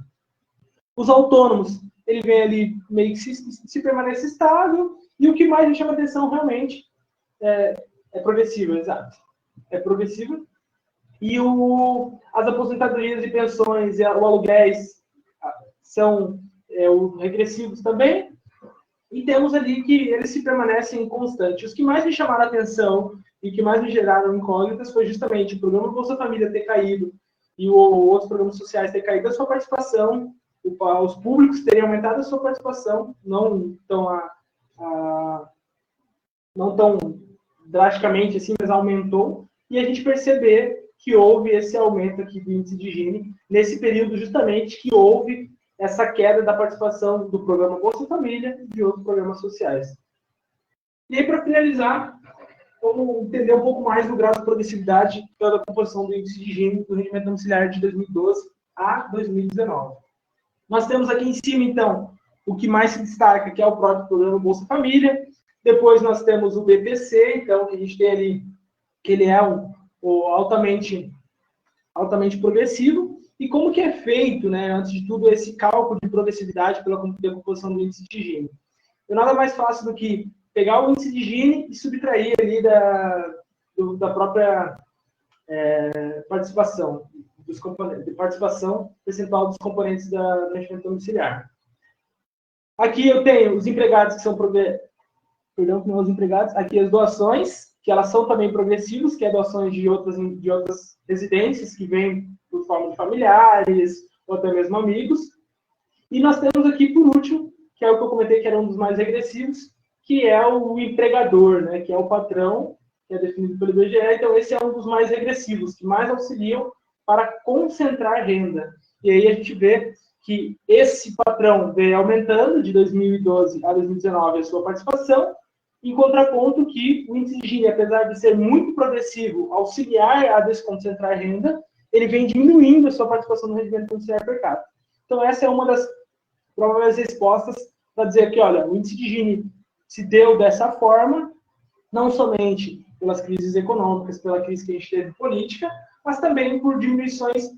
Os autônomos, ele vem ali meio que se permanece estável, e o que mais me chama atenção realmente é progressivo, exato. É progressivo. E as aposentadorias e pensões e o aluguéis são regressivos também. E temos ali que eles se permanecem constantes. Os que mais me chamaram a atenção e que mais me geraram incógnitas foi justamente o programa Bolsa Família ter caído e outros programas sociais ter caído a sua participação os públicos terem aumentado a sua participação, não tão drasticamente assim, mas aumentou, e a gente perceber que houve esse aumento aqui do índice de Gini, nesse período justamente que houve essa queda da participação do programa Bolsa Família e de outros programas sociais. E aí, para finalizar, vamos entender um pouco mais do grau de progressividade da composição do índice de Gini do rendimento domiciliar de 2012 a 2019. Nós temos aqui em cima, então, o que mais se destaca, que é o próprio programa Bolsa Família. Depois nós temos o BPC, então, que a gente tem ali, que ele é altamente progressivo. E como que é feito, né, antes de tudo, esse cálculo de progressividade pela composição do índice de Gini? Eu nada mais faço do que pegar o índice de Gini e subtrair ali da própria participação dos componentes, de participação percentual dos componentes do rendimento domiciliar. Aqui eu tenho os empregados que são não os empregados, aqui as doações, que elas são também progressivas, que é doações de outras residências que vêm por forma de familiares ou até mesmo amigos. E nós temos aqui, por último, que é o que eu comentei que era um dos mais regressivos, que é o empregador, né, que é o patrão, que é definido pelo IBGE. Então, esse é um dos mais regressivos, que mais auxiliam para concentrar renda. E aí a gente vê que esse patrão vem aumentando de 2012 a 2019 a sua participação, em contraponto que o índice de Gini, apesar de ser muito progressivo, auxiliar a desconcentrar renda, ele vem diminuindo a sua participação no rendimento domiciliar per capita. Então, essa é uma das prováveis respostas para dizer que, olha, o índice de Gini se deu dessa forma, não somente pelas crises econômicas, pela crise que a gente teve política, mas também por diminuições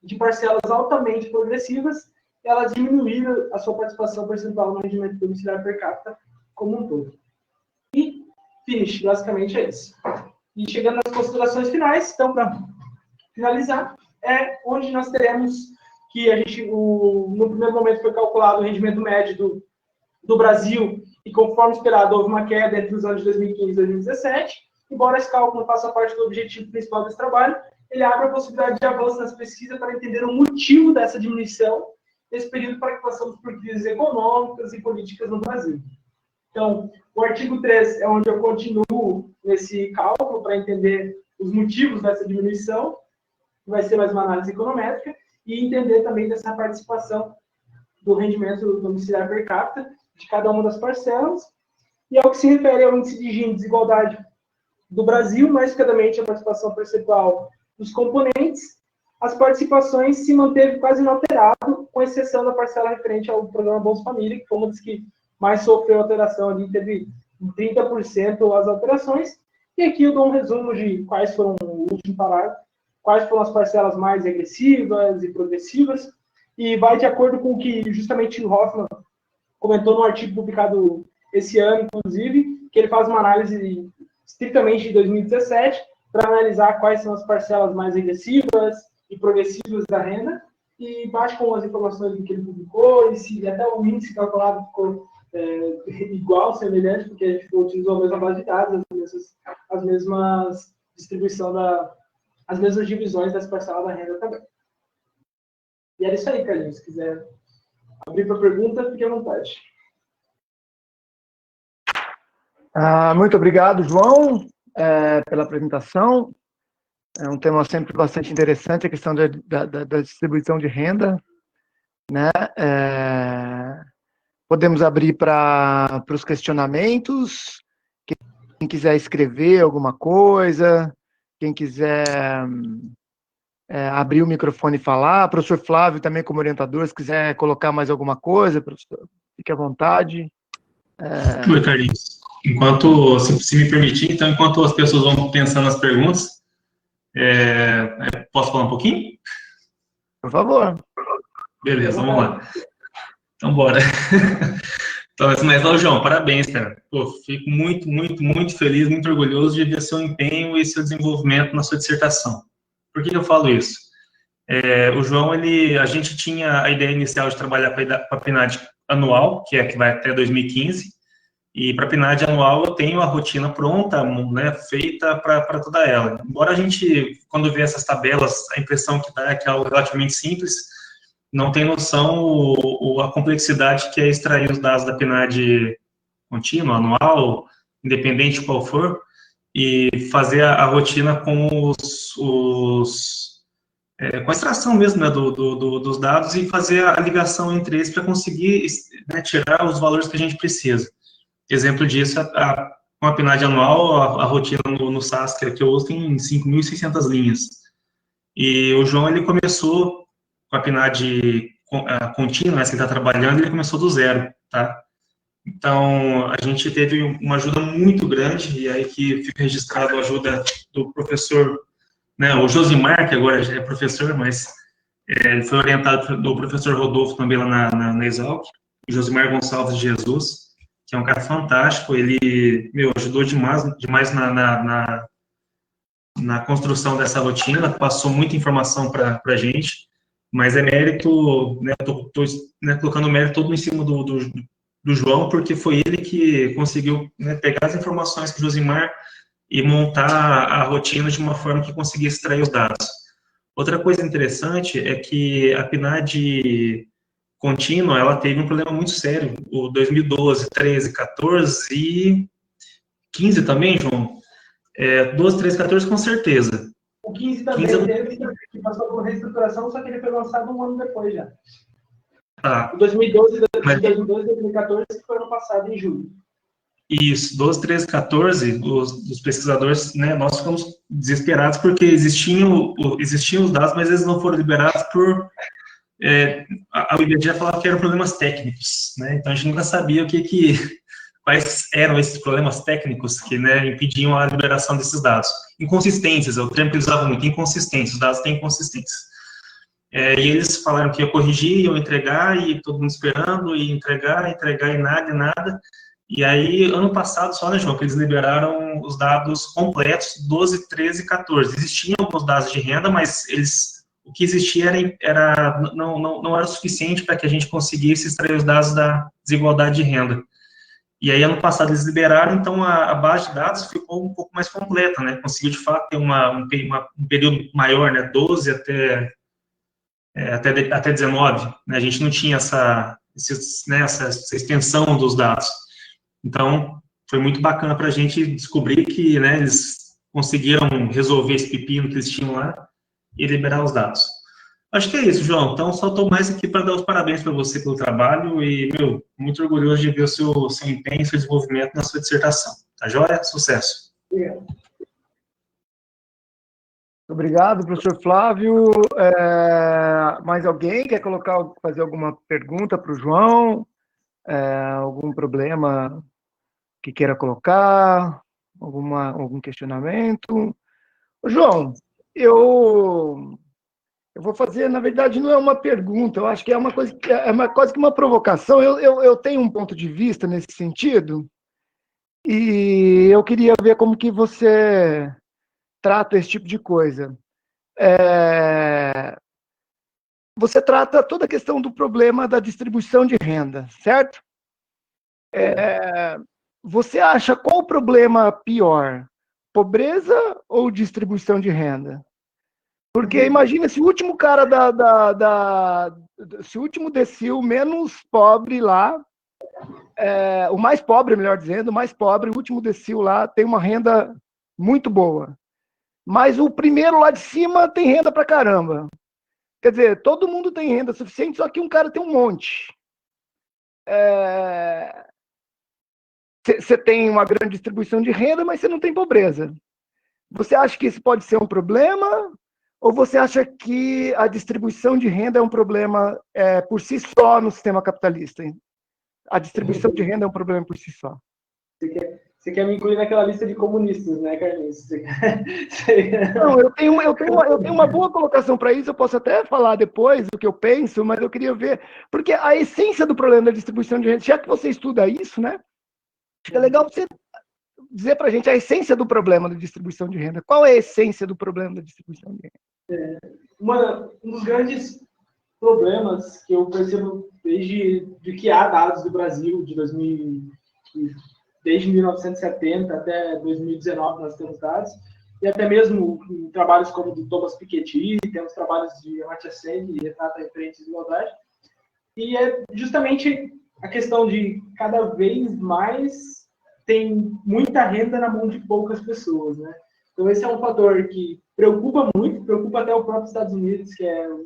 de parcelas altamente progressivas, elas diminuíram a sua participação percentual no rendimento domiciliar per capita como um todo. E finish, basicamente é isso. E chegando nas considerações finais, então, para finalizar, é onde nós teremos que a gente, no primeiro momento foi calculado o rendimento médio do Brasil, e conforme esperado, houve uma queda entre os anos de 2015 e 2017. Embora esse cálculo não faça parte do objetivo principal desse trabalho, ele abre a possibilidade de avanço nas pesquisas para entender o motivo dessa diminuição nesse período para que passamos por crises econômicas e políticas no Brasil. Então, o artigo 3 é onde eu continuo nesse cálculo para entender os motivos dessa diminuição, que vai ser mais uma análise econométrica, e entender também dessa participação do rendimento domiciliar per capita de cada uma das parcelas. E ao que se refere ao índice de Gini, desigualdade do Brasil, mais especificamente a participação percentual dos componentes, as participações se manteve quase inalterado, com exceção da parcela referente ao programa Bolsa Família, que foi uma das que mais sofreu alteração, ali teve 30% as alterações. E aqui eu dou um resumo de quais foram, o último parágrafo, quais foram as parcelas mais regressivas e progressivas, e vai de acordo com o que justamente o Hoffman comentou no artigo publicado esse ano, inclusive, que ele faz uma análise estritamente de 2017, para analisar quais são as parcelas mais regressivas e progressivas da renda, e bate com as informações que ele publicou, e se até o índice calculado ficou igual, semelhante, porque a gente utilizou a mesma base de dados, as mesmas distribuição as mesmas divisões das parcelas da renda também. E era isso aí, Carlinhos. Se quiser abrir para pergunta, fique à vontade. Muito obrigado, João, pela apresentação. É um tema sempre bastante interessante, a questão da distribuição de renda, né? Podemos abrir para os questionamentos. Quem quiser escrever alguma coisa, quem quiser abrir o microfone e falar. Professor Flávio, também como orientador, se quiser colocar mais alguma coisa, professor, fique à vontade. Oi, Carlinhos. Enquanto, se me permitir, então, enquanto as pessoas vão pensando nas perguntas, posso falar um pouquinho? Por favor. Beleza, vamos lá. Então, bora. Então, mas, João, parabéns, cara. Pô, fico muito, muito, muito feliz, muito orgulhoso de ver seu empenho e seu desenvolvimento na sua dissertação. Por que eu falo isso? O João, a gente tinha a ideia inicial de trabalhar para a PNAD anual, que vai até 2015, e para a PNAD anual eu tenho a rotina pronta, né, feita para toda ela. Embora a gente, quando vê essas tabelas, a impressão que dá é que é algo relativamente simples, não tem noção a complexidade que é extrair os dados da PNAD contínua, anual, independente de qual for, e fazer a rotina com com a extração mesmo, né, dos dados e fazer a ligação entre eles para conseguir, né, tirar os valores que a gente precisa. Exemplo disso, com a PNAD anual, a rotina no SAS que eu uso tem 5.600 linhas. E o João, ele começou com a PNAD contínua, essa que ele está trabalhando, ele começou do zero, tá? Então, a gente teve uma ajuda muito grande, e aí que fica registrado a ajuda do professor, né, o Josimar, que agora já é professor, mas ele foi orientado do professor Rodolfo também lá na Exalc, o Josimar Gonçalves de Jesus, que é um cara fantástico, ele, ajudou demais na construção dessa rotina, passou muita informação para a gente, mas é mérito, né, estou né, colocando o mérito todo em cima do João, porque foi ele que conseguiu, né, pegar as informações com o Josimar e montar a rotina de uma forma que conseguisse extrair os dados. Outra coisa interessante é que a PNAD contínua, ela teve um problema muito sério, o 2012, 13, 14 e 15 também, João? 12, 13, 14 com certeza. O 15 também teve, que passou por reestruturação, só que ele foi lançado um ano depois já. O 2012 e 2014 foi ano passado, em julho. Isso, 12, 13, 14, os pesquisadores, né, nós ficamos desesperados porque existiam os dados, mas eles não foram liberados por... a IBGE falava que eram problemas técnicos, né, então a gente nunca sabia quais eram esses problemas técnicos que, né, impediam a liberação desses dados. Inconsistências, é o termo que eles usavam muito, inconsistências, os dados têm inconsistências. E eles falaram que ia corrigir, iam entregar, e todo mundo esperando, e entregar, e nada. E aí, ano passado só, né, João, que eles liberaram os dados completos, 12, 13 e 14. Existiam alguns dados de renda, mas o que existia não era suficiente para que a gente conseguisse extrair os dados da desigualdade de renda. E aí, ano passado, eles liberaram, então a base de dados ficou um pouco mais completa, né? Conseguiu, de fato, ter um período maior, né? 12 até 19, né? A gente não tinha essa extensão dos dados. Então, foi muito bacana para a gente descobrir que, né, eles conseguiram resolver esse pepino que eles tinham lá e liberar os dados. Acho que é isso, João. Então, só estou mais aqui para dar os parabéns para você pelo trabalho e, muito orgulhoso de ver o seu empenho e seu desenvolvimento na sua dissertação. Tá joia? Sucesso. Obrigado, professor Flávio. Mais alguém quer fazer alguma pergunta para o João? Algum problema que queira colocar? Algum questionamento? João, eu vou fazer, na verdade, não é uma pergunta, eu acho que é quase que uma provocação. Eu tenho um ponto de vista nesse sentido, e eu queria ver como que você trata esse tipo de coisa. Você trata toda a questão do problema da distribuição de renda, certo? Você acha qual o problema pior? Pobreza ou distribuição de renda? Porque imagina se o último cara se o último decil menos pobre lá, o mais pobre, melhor dizendo, o mais pobre, o último decil lá tem uma renda muito boa. Mas o primeiro lá de cima tem renda pra caramba. Quer dizer, todo mundo tem renda suficiente, só que um cara tem um monte. Você tem uma grande distribuição de renda, mas você não tem pobreza. Você acha que isso pode ser um problema? Ou você acha que a distribuição de renda é um problema por si só no sistema capitalista? A distribuição de renda é um problema por si só. Você quer me incluir naquela lista de comunistas, né, Carlinhos? Não, eu tenho uma boa colocação para isso, eu posso até falar depois o que eu penso, mas eu queria ver, porque a essência do problema da distribuição de renda, já que você estuda isso, né? Acho que é legal você dizer para a gente a essência do problema da distribuição de renda. Qual é a essência do problema da distribuição de renda? Um dos grandes problemas que eu percebo desde que há dados do Brasil, desde 1970 até 2019 nós temos dados, e até mesmo em trabalhos como o do Thomas Piketty, temos trabalhos de Amartya Sen, que retrata a diferente desigualdade, e é justamente a questão de cada vez mais tem muita renda na mão de poucas pessoas, né? Então esse é um fator que preocupa muito, preocupa até o próprio Estados Unidos, que é um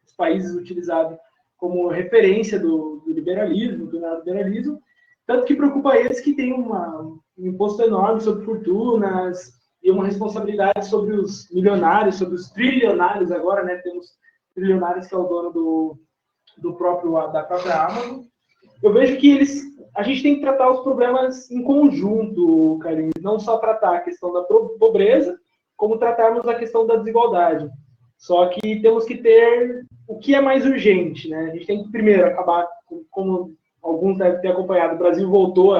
dos países utilizados como referência do liberalismo, do neoliberalismo, tanto que preocupa eles que tem um imposto enorme sobre fortunas e uma responsabilidade sobre os milionários, sobre os trilionários agora, né? Temos trilionários que é o dono da própria Amazon. Eu vejo que a gente tem que tratar os problemas em conjunto, Carlinhos, não só tratar a questão da pobreza, como tratarmos a questão da desigualdade. Só que temos que ter o que é mais urgente, né? A gente tem que primeiro acabar, como alguns devem ter acompanhado, o Brasil voltou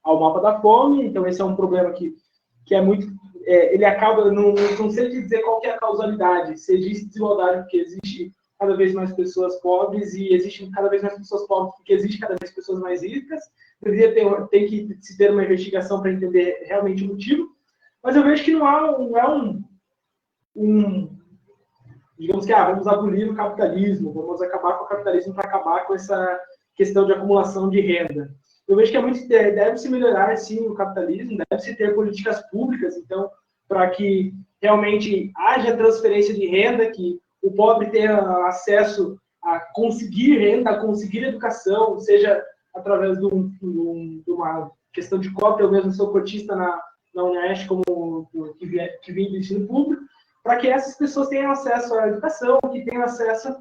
ao mapa da fome, então esse é um problema que é muito... ele acaba, não sei dizer qual que é a causalidade, se existe desigualdade porque existe cada vez mais pessoas pobres e existem cada vez mais pessoas pobres porque existe cada vez pessoas mais ricas. Deveria ter que se ter uma investigação para entender realmente o motivo, mas eu vejo que não é digamos que vamos abolir o capitalismo, vamos acabar com o capitalismo para acabar com essa questão de acumulação de renda. Eu vejo que deve-se melhorar, sim, o capitalismo, deve-se ter políticas públicas, então, para que realmente haja transferência de renda, que o pobre tenha acesso a conseguir renda, a conseguir educação, seja através de uma questão de cota, eu mesmo sou cotista na UniOeste, que vem do ensino público, para que essas pessoas tenham acesso à educação, que tenham acesso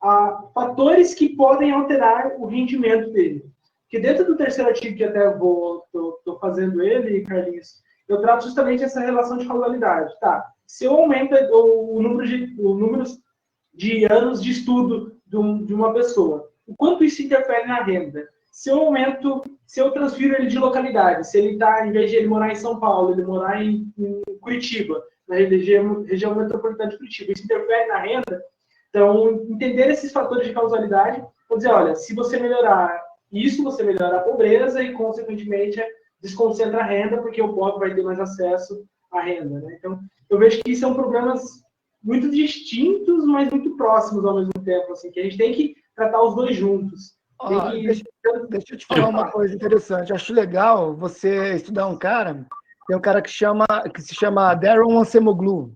a fatores que podem alterar o rendimento dele. Porque dentro do terceiro artigo, que até estou fazendo ele, Carlinhos, eu trato justamente essa relação de causalidade. Tá, se eu aumento o número de anos de estudo de uma pessoa, o quanto isso interfere na renda? Se eu transfiro ele de localidade, se ele está, em vez de ele morar em São Paulo, ele morar em Curitiba, na região metropolitana de Curitiba, isso interfere na renda? Então, entender esses fatores de causalidade, vou dizer, olha, se você melhorar isso, você melhora a pobreza e, consequentemente, desconcentra a renda, porque o pobre vai ter mais acesso à renda, né? Então, eu vejo que são problemas muito distintos, mas muito próximos ao mesmo tempo, assim, que a gente tem que tratar os dois juntos. Deixa eu te falar uma coisa interessante. Acho legal você estudar um cara, tem um cara que se chama Daron Acemoglu.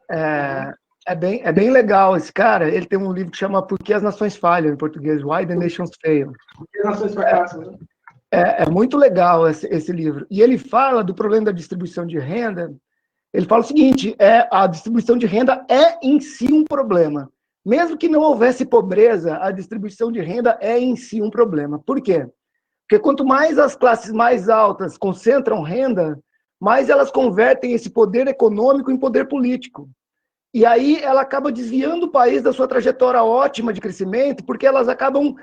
É bem legal esse cara. Ele tem um livro que chama Por que as Nações Falham, em português, Why the Nations Fail. Por que as Nações Fracassam, né? É muito legal esse livro. E ele fala do problema da distribuição de renda. Ele fala o seguinte, a distribuição de renda é em si um problema. Mesmo que não houvesse pobreza, a distribuição de renda é em si um problema. Por quê? Porque quanto mais as classes mais altas concentram renda, mais elas convertem esse poder econômico em poder político. E aí ela acaba desviando o país da sua trajetória ótima de crescimento, porque elas acabam,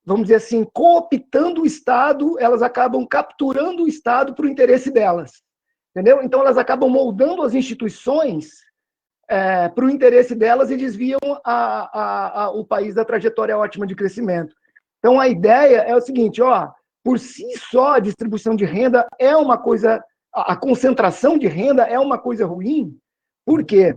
vamos dizer assim, cooptando o Estado, elas acabam capturando o Estado para o interesse delas. Entendeu? Então elas acabam moldando as instituições para o interesse delas e desviam o país da trajetória ótima de crescimento. Então a ideia é o seguinte, por si só a distribuição de renda é uma coisa... A concentração de renda é uma coisa ruim. Por quê?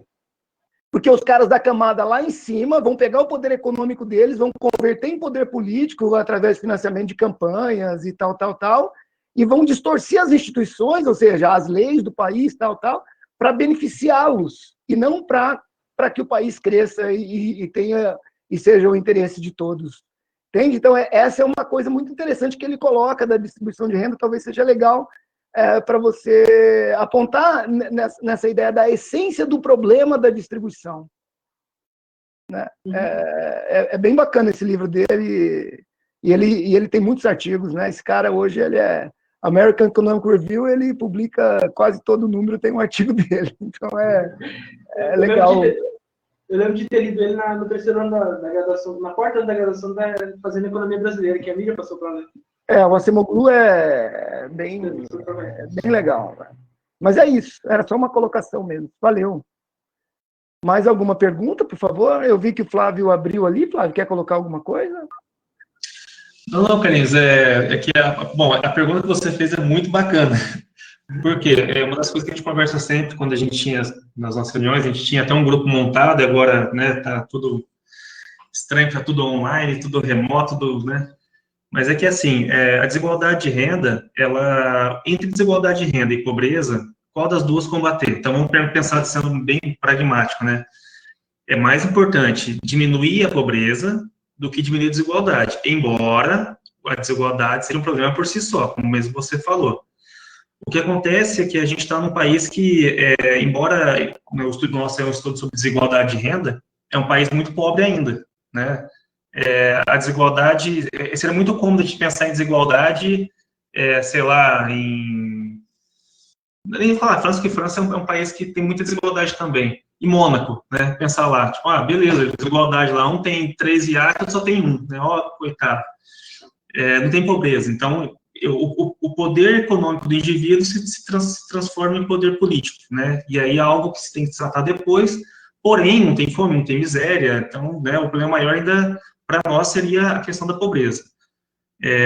Porque os caras da camada lá em cima vão pegar o poder econômico deles, vão converter em poder político através de financiamento de campanhas e tal, e vão distorcer as instituições, ou seja, as leis do país, para beneficiá-los, e não para que o país cresça e seja o interesse de todos. Entende? Então, essa é uma coisa muito interessante que ele coloca da distribuição de renda, talvez seja legal para você apontar nessa ideia da essência do problema da distribuição. Né? É bem bacana esse livro dele, e ele tem muitos artigos. Né? Esse cara hoje ele é American Economic Review, ele publica quase todo número, tem um artigo dele. Então é legal. Eu lembro de ter lido ele no terceiro ano da graduação, na quarta ano da graduação, fazendo Economia Brasileira, que a mídia passou para ler. O Acemoglu é bem legal. Né? Mas é isso, era só uma colocação mesmo. Valeu. Mais alguma pergunta, por favor? Eu vi que o Flávio abriu ali. Flávio, quer colocar alguma coisa? Não, Carlinhos, a pergunta que você fez é muito bacana, Por quê? É uma das coisas que a gente conversa sempre, quando a gente tinha, nas nossas reuniões, a gente tinha até um grupo montado, agora, né, tá tudo estranho, tá tudo online, tudo remoto, tudo, né? Mas é que, assim, a desigualdade de renda, ela, entre desigualdade de renda e pobreza, qual das duas combater? Então, vamos pensar sendo bem pragmático, né? É mais importante diminuir a pobreza do que diminuir a desigualdade, embora a desigualdade seja um problema por si só, como mesmo você falou. O que acontece é que a gente está num país que, embora o estudo nosso é um estudo sobre desigualdade de renda, é um país muito pobre ainda, né? A desigualdade, seria muito cômodo de pensar em desigualdade, sei lá, nem falar França, que França é um país que tem muita desigualdade também. E Mônaco, né? Pensar lá, tipo, beleza, desigualdade lá, um tem 3 iates, outro só tem um, né? Ó, coitado. Não tem pobreza. Então, o poder econômico do indivíduo se transforma em poder político, né? E aí é algo que se tem que tratar depois, porém, não tem fome, não tem miséria, então, né, o problema maior ainda, para nós, seria a questão da pobreza,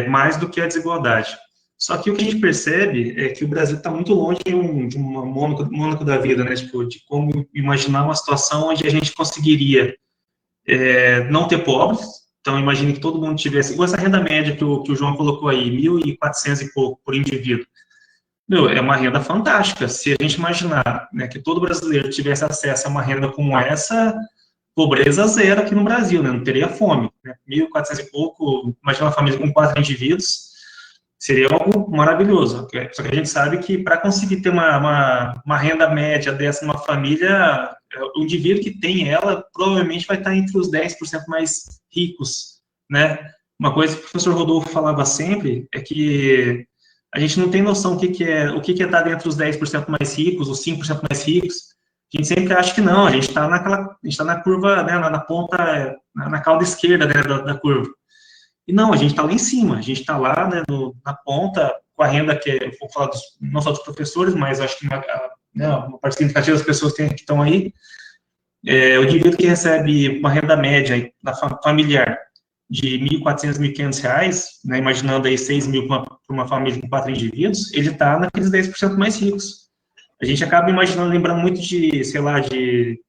mais do que a desigualdade. Só que o que a gente percebe é que o Brasil está muito longe de uma Mônaco da vida, né? Tipo, de como imaginar uma situação onde a gente conseguiria não ter pobres. Então, imagine que todo mundo tivesse, igual essa renda média que o João colocou aí, 1.400 e pouco por indivíduo. Meu, é uma renda fantástica. Se a gente imaginar, né, que todo brasileiro tivesse acesso a uma renda como essa, pobreza zero aqui no Brasil, né? Não teria fome. Né? 1.400 e pouco, imagina uma família com 4 indivíduos, seria algo maravilhoso. Só que a gente sabe que para conseguir ter uma renda média dessa numa família, o indivíduo que tem ela provavelmente vai estar entre os 10% mais ricos, né? Uma coisa que o professor Rodolfo falava sempre é que a gente não tem noção o que é estar dentro dos 10% mais ricos, os 5% mais ricos. A gente sempre acha que não, a gente está na curva, né, na ponta, na cauda esquerda, né, da curva. E não, a gente está lá em cima, a gente está lá, né, na ponta, com a renda que, eu vou falar não só dos professores, mas acho que uma parte significativa das pessoas que estão aí, o indivíduo que recebe uma renda média familiar de R$ 1.400, R$ 1.500, né, imaginando aí 6 mil para uma família com 4 indivíduos, ele está naqueles 10% mais ricos. A gente acaba imaginando, lembrando muito de, sei lá, de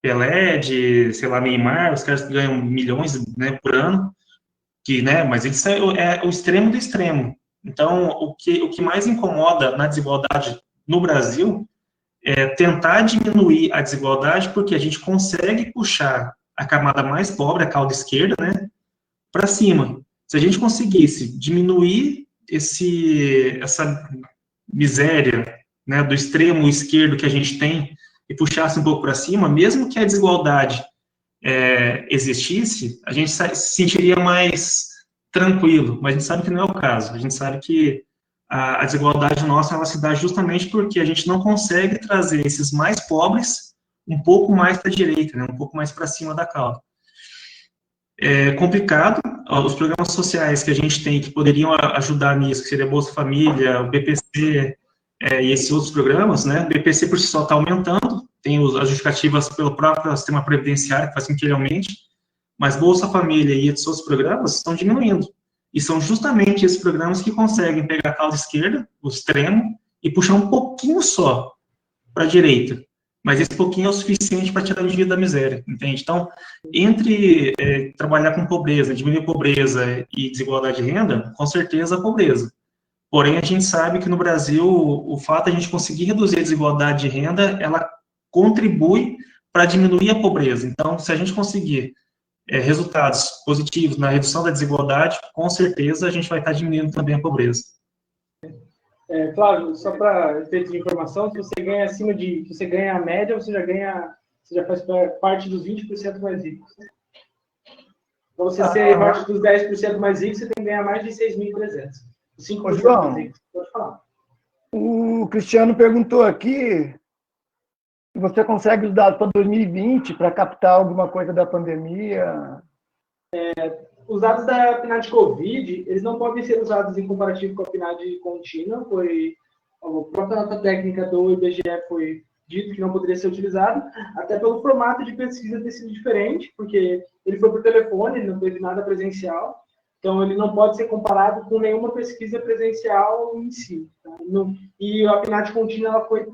Pelé, de, sei lá, Neymar, os caras que ganham milhões, né, por ano, né, mas isso é o extremo do extremo. Então, o que mais incomoda na desigualdade no Brasil é tentar diminuir a desigualdade, porque a gente consegue puxar a camada mais pobre, a cauda esquerda, né, para cima. Se a gente conseguisse diminuir essa miséria, né, do extremo esquerdo que a gente tem e puxasse um pouco para cima, mesmo que a desigualdade existisse, a gente se sentiria mais tranquilo, mas a gente sabe que não é o caso. A gente sabe que a desigualdade nossa, ela se dá justamente porque a gente não consegue trazer esses mais pobres um pouco mais para a direita, né, um pouco mais para cima da cauda. É complicado, os programas sociais que a gente tem que poderiam ajudar nisso, que seria Bolsa Família, o BPC e esses outros programas, né, o BPC por si só está aumentando, tem as justificativas pelo próprio sistema previdenciário, que faz com que ele aumente, mas Bolsa Família e esses outros programas estão diminuindo. E são justamente esses programas que conseguem pegar a cauda esquerda, o extremo, e puxar um pouquinho só para a direita. Mas esse pouquinho é o suficiente para tirar o indivíduo da miséria, entende? Então, entre trabalhar com pobreza, diminuir pobreza e desigualdade de renda, com certeza a pobreza. Porém, a gente sabe que no Brasil, o fato de a gente conseguir reduzir a desigualdade de renda, ela contribui para diminuir a pobreza. Então, se a gente conseguir resultados positivos na redução da desigualdade, com certeza a gente vai estar diminuindo também a pobreza. Flávio, só para efeito de informação, se você ganha se você ganha a média, você já faz parte dos 20% mais ricos. Para você ser parte dos 10% mais ricos, você tem que ganhar mais de 6.300. 5% mais ricos, pode falar. O Cristiano perguntou aqui se você consegue os dados para 2020 para captar alguma coisa da pandemia. Os dados da PNAD Covid, eles não podem ser usados em comparativo com a PNAD contínua, a própria nota técnica do IBGE foi dito que não poderia ser utilizado, até pelo formato de pesquisa ter sido diferente, porque ele foi por telefone, ele não teve nada presencial, Então, ele não pode ser comparado com nenhuma pesquisa presencial em si. Tá? E a PNAD contínua ela foi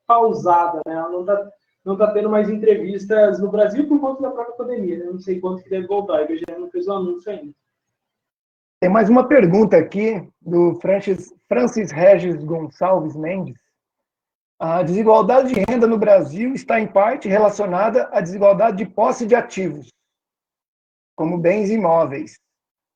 pausada, né? Ela não tá tendo mais entrevistas no Brasil por conta da própria pandemia. Né? Eu não sei quanto que deve voltar, a IBGE não fez o anúncio ainda. Tem mais uma pergunta aqui do Francis Regis Gonçalves Mendes. A desigualdade de renda no Brasil está, em parte, relacionada à desigualdade de posse de ativos, como bens imóveis.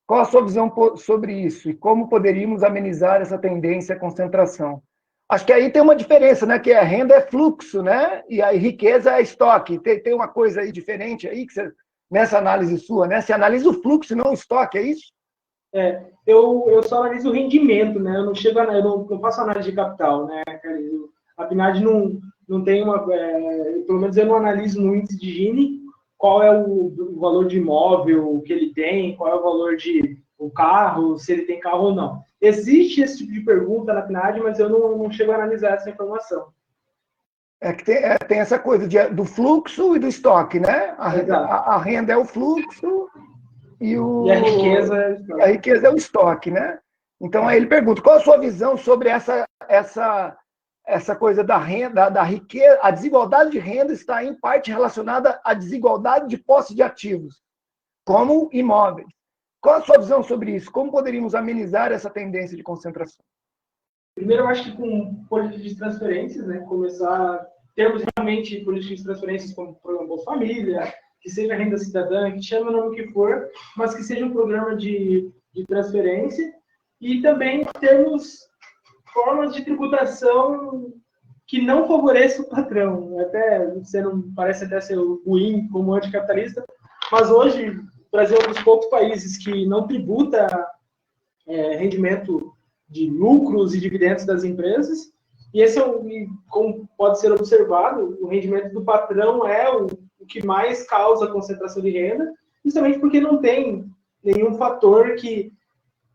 Qual a sua visão sobre isso e como poderíamos amenizar essa tendência à concentração? Acho que aí tem uma diferença, né? Que a renda é fluxo, né? E a riqueza é estoque. Tem uma coisa aí diferente aí que você, nessa análise sua, né? Você analisa o fluxo e não o estoque, é isso? Eu só analiso o rendimento, né? Eu não faço análise de capital, né? A PNAD não tem uma... pelo menos eu não analiso no índice de Gini qual é o valor de imóvel que ele tem, qual é o valor de o carro, se ele tem carro ou não. Existe esse tipo de pergunta na PNAD, mas eu não chego a analisar essa informação. É que tem essa coisa do fluxo e do estoque, né? A renda é o fluxo e a riqueza é o estoque. A riqueza é o estoque, né? Então, aí ele pergunta, qual a sua visão sobre essa coisa da renda, da riqueza? A desigualdade de renda está, em parte, relacionada à desigualdade de posse de ativos, como imóveis. Qual a sua visão sobre isso? Como poderíamos amenizar essa tendência de concentração? Primeiro, eu acho que com políticas de transferências, né? Termos realmente políticas de transferências como o programa Bolsa Família, que seja renda cidadã, que chame o nome que for, mas que seja um programa de transferência, e também termos formas de tributação que não favoreçam o patrão. Parece até ser ruim como anticapitalista, mas hoje o Brasil é um dos poucos países que não tributa rendimento de lucros e dividendos das empresas, e esse como pode ser observado, o rendimento do patrão é o que mais causa concentração de renda, justamente porque não tem nenhum fator que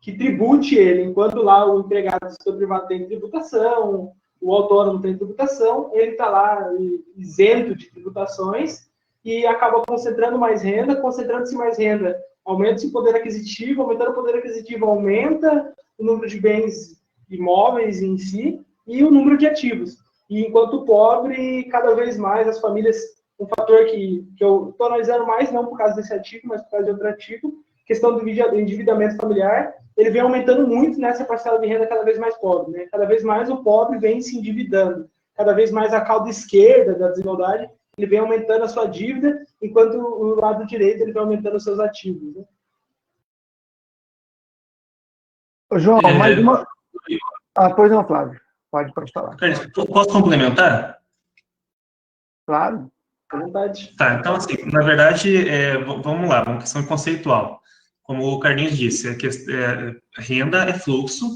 tribute ele, enquanto lá o empregado do setor privado tem tributação, o autônomo tem tributação, ele está lá isento de tributações e acaba concentrando mais renda, concentrando-se mais renda, aumenta-se o poder aquisitivo, aumentando o poder aquisitivo, aumenta o número de bens imóveis em si e o número de ativos. E enquanto o pobre, cada vez mais as famílias, um fator que eu estou analisando mais, não por causa desse ativo, mas por causa de outro ativo, questão do endividamento familiar, ele vem aumentando muito nessa parcela de renda cada vez mais pobre, né? Cada vez mais o pobre vem se endividando, cada vez mais a cauda esquerda da desigualdade, ele vem aumentando a sua dívida, enquanto o lado direito ele vem aumentando os seus ativos, né? Ô, João, mais uma... pois não, Flávio. Pode falar. Posso complementar? Claro. À vontade. Tá, então, assim, na verdade, vamos lá, uma questão conceitual. Como o Carlinhos disse, renda é fluxo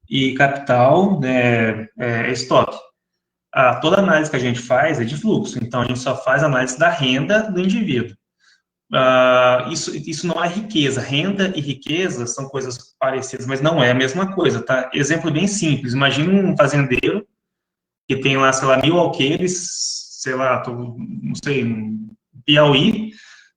e capital, né, é estoque. Toda análise que a gente faz é de fluxo, então a gente só faz análise da renda do indivíduo. Isso não é riqueza. Renda e riqueza são coisas parecidas, mas não é a mesma coisa, tá? Exemplo bem simples. Imagina um fazendeiro que tem lá, sei lá, 1.000 alqueires, sei lá, não sei, Piauí,